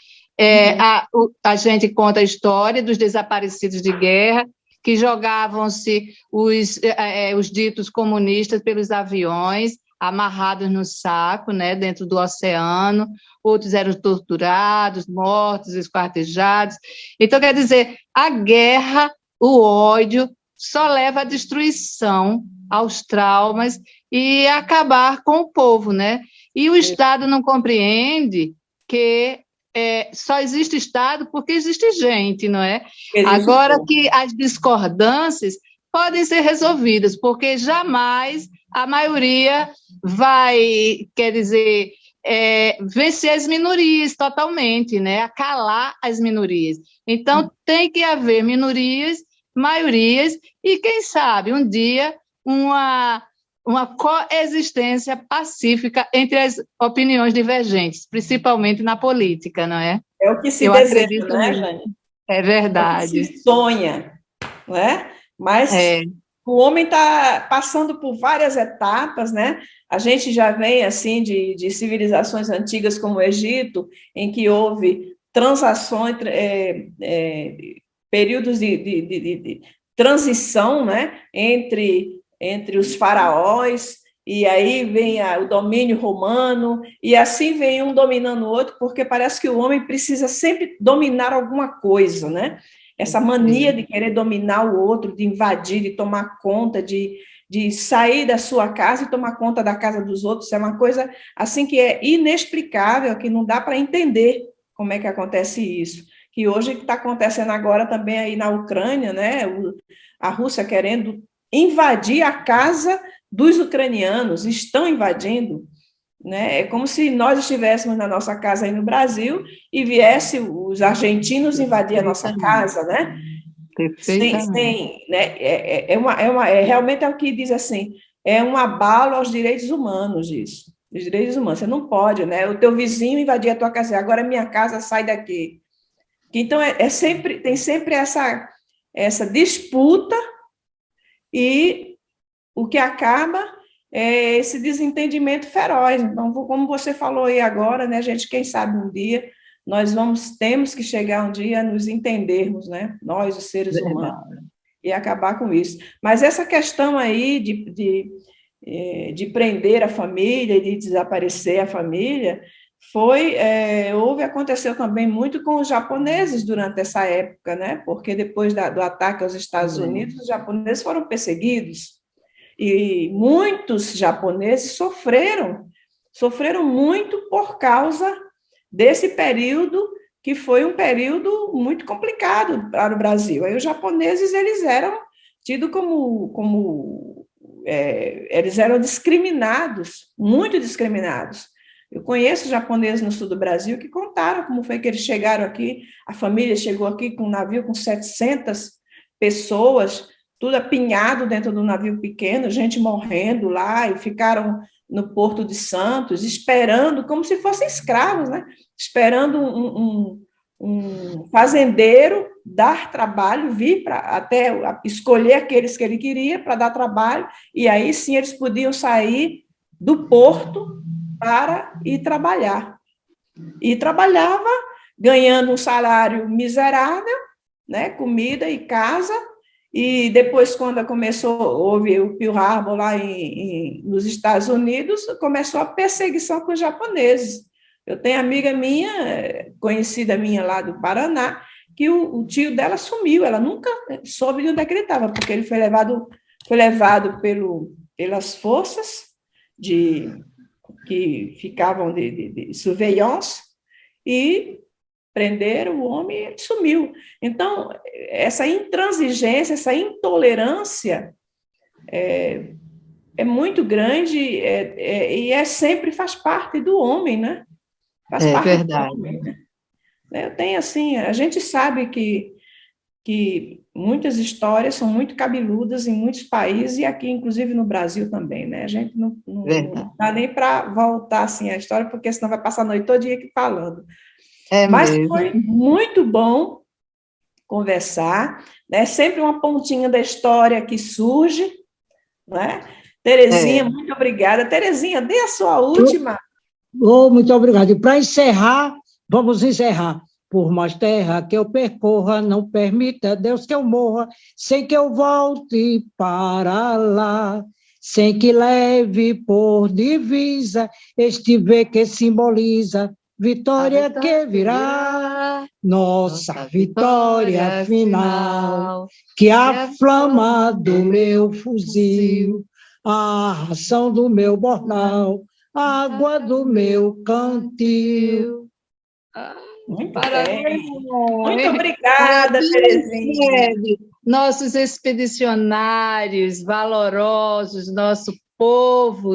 A gente conta a história dos desaparecidos de guerra, que jogavam-se os ditos comunistas pelos aviões, amarrados no saco, né, dentro do oceano, outros eram torturados, mortos, esquartejados. Então, quer dizer, a guerra, o ódio, só leva à destruição, aos traumas e a acabar com o povo, né? E o Estado não compreende que só existe Estado porque existe gente, não é? Agora que as discordâncias podem ser resolvidas, porque jamais a maioria vai, quer dizer, vencer as minorias totalmente, né? Acalar as minorias. Então, tem que haver minorias, maiorias, e quem sabe um dia uma coexistência pacífica entre as opiniões divergentes, principalmente na política, não é? É o que se Eu deseja, acredito né, nisso. Jane? É verdade. É o que se sonha, não é? Mas o homem está passando por várias etapas, né? A gente já vem, assim, de civilizações antigas como o Egito, em que houve transações, períodos de transição, né? Entre os faraós, e aí vem o domínio romano, e assim vem um dominando o outro, porque parece que o homem precisa sempre dominar alguma coisa, né? Essa mania de querer dominar o outro, de invadir, de tomar conta, de sair da sua casa e tomar conta da casa dos outros, é uma coisa assim que é inexplicável, que não dá para entender como é que acontece isso. Que hoje está acontecendo agora também aí na Ucrânia, né? A Rússia querendo invadir a casa dos ucranianos, estão invadindo, né? É como se nós estivéssemos na nossa casa aí no Brasil e viesse os argentinos invadir a nossa casa, né? Realmente é o que diz assim, é um abalo aos direitos humanos isso, os direitos humanos, você não pode, né? O teu vizinho invadir a tua casa, agora é minha casa, sai daqui. Então, tem sempre essa disputa e o que acaba é esse desentendimento feroz. Então, como você falou aí agora, né, gente, quem sabe um dia temos que chegar um dia a nos entendermos, né, nós, os seres humanos, e acabar com isso. Mas essa questão aí de prender a família e de desaparecer a família, aconteceu também muito com os japoneses durante essa época, né? Porque depois do ataque aos Estados Unidos, os japoneses foram perseguidos, e muitos japoneses sofreram muito por causa desse período, que foi um período muito complicado para o Brasil. Aí os japoneses, eles eram tidos eles eram discriminados, muito discriminados. Eu conheço japoneses no sul do Brasil que contaram como foi que eles chegaram aqui, a família chegou aqui com um navio com 700 pessoas, tudo apinhado dentro do navio pequeno, gente morrendo lá, e ficaram no Porto de Santos, esperando, como se fossem escravos, né? Esperando um fazendeiro dar trabalho, vir até escolher aqueles que ele queria para dar trabalho, e aí sim eles podiam sair do porto para ir trabalhar. E trabalhava ganhando um salário miserável, né? Comida e casa. E depois, quando houve o Pearl Harbor lá nos Estados Unidos, começou a perseguição com os japoneses. Eu tenho amiga minha, conhecida minha lá do Paraná, que o tio dela sumiu, ela nunca soube de onde é que ele estava, porque ele foi levado pelas forças que ficavam de surveillance, e prenderam o homem e ele sumiu. Então, essa intransigência, essa intolerância é muito grande, e sempre faz parte do homem, né? Faz parte verdade. do homem, né? Eu tenho, assim, a gente sabe que muitas histórias são muito cabeludas em muitos países, e aqui, inclusive, no Brasil também, né? A gente não dá nem para voltar, assim, a história, porque senão vai passar a noite todo dia aqui falando. Mas mesmo. foi muito bom conversar, né? Sempre uma pontinha da história que surge, né? Terezinha, muito obrigada. Terezinha, dê a sua última. Muito obrigado. E para encerrar, vamos encerrar. Por mais terra que eu percorra, não permita, Deus, que eu morra, sem que eu volte para lá, sem que leve por divisa este V que simboliza vitória que virá, nossa vitória final, que a flama do meu fuzil, a ração do meu bornal, a água do meu cantil. Muito bem. Muito obrigada, Terezinha. Nossos expedicionários valorosos, nosso povo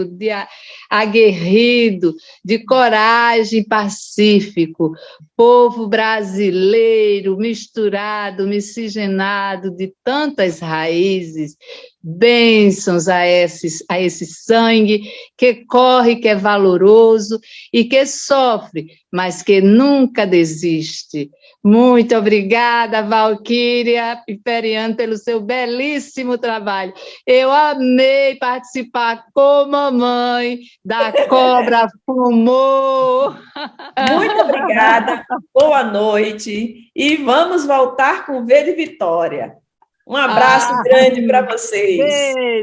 aguerrido, de coragem pacífico, povo brasileiro misturado, miscigenado de tantas raízes, bênçãos a esse sangue que corre, que é valoroso e que sofre, mas que nunca desiste. Muito obrigada, Valquíria Piperiano, pelo seu belíssimo trabalho. Eu amei participar com mamãe da Cobra Fumou. Muito obrigada, boa noite, e vamos voltar com V de Vitória. Um abraço grande para vocês.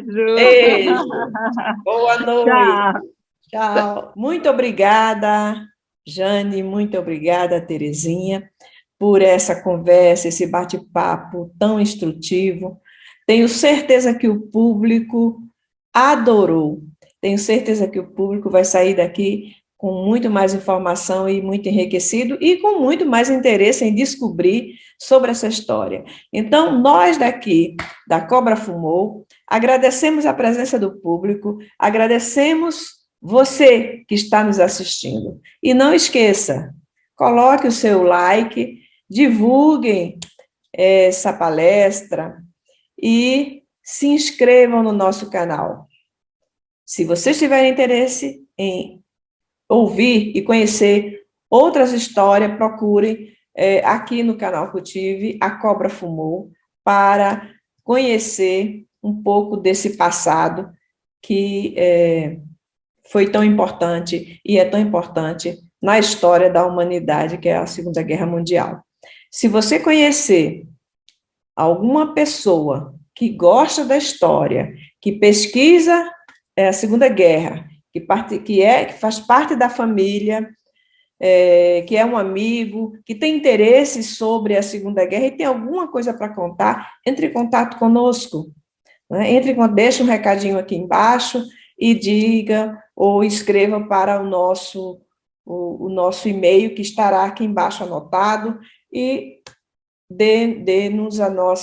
Beijo. Boa noite. Tchau. Muito obrigada, Jane, muito obrigada, Terezinha, por essa conversa, esse bate-papo tão instrutivo. Tenho certeza que o público adorou. Tenho certeza que o público vai sair daqui com muito mais informação e muito enriquecido, e com muito mais interesse em descobrir sobre essa história. Então, nós daqui, da Cobra Fumou, agradecemos a presença do público, agradecemos você que está nos assistindo. E não esqueça, coloque o seu like, divulguem essa palestra e se inscrevam no nosso canal. Se vocês tiverem interesse em ouvir e conhecer outras histórias, procurem aqui no canal Cultive a Cobra Fumou, para conhecer um pouco desse passado que foi tão importante e é tão importante na história da humanidade, que é a Segunda Guerra Mundial. Se você conhecer alguma pessoa que gosta da história, que pesquisa é a Segunda Guerra, que faz parte da família, que é um amigo, que tem interesse sobre a Segunda Guerra e tem alguma coisa para contar, entre em contato conosco. Né? Deixe um recadinho aqui embaixo e diga ou escreva para o nosso e-mail, que estará aqui embaixo anotado, e dê-nos o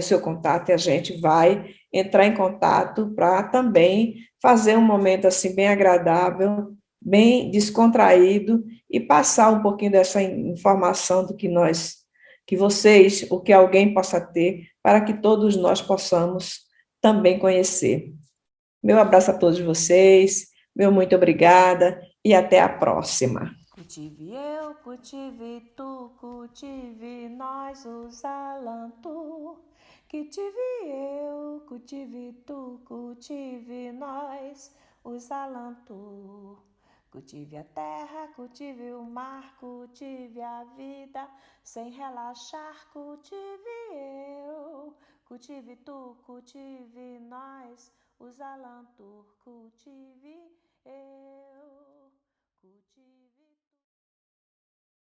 seu contato, e a gente vai entrar em contato para também fazer um momento assim bem agradável, bem descontraído, e passar um pouquinho dessa informação do que vocês, ou que alguém possa ter, para que todos nós possamos também conhecer. Meu abraço a todos vocês, meu muito obrigada, e até a próxima. Cultive eu, cultive tu, cultive nós, os alantu. Cultive eu, cultive tu, cultive nós, os alantu. Cultive a terra, cultive o mar, cultive a vida, sem relaxar, cultive eu. Cultive tu, cultive nós, os alantu, cultive.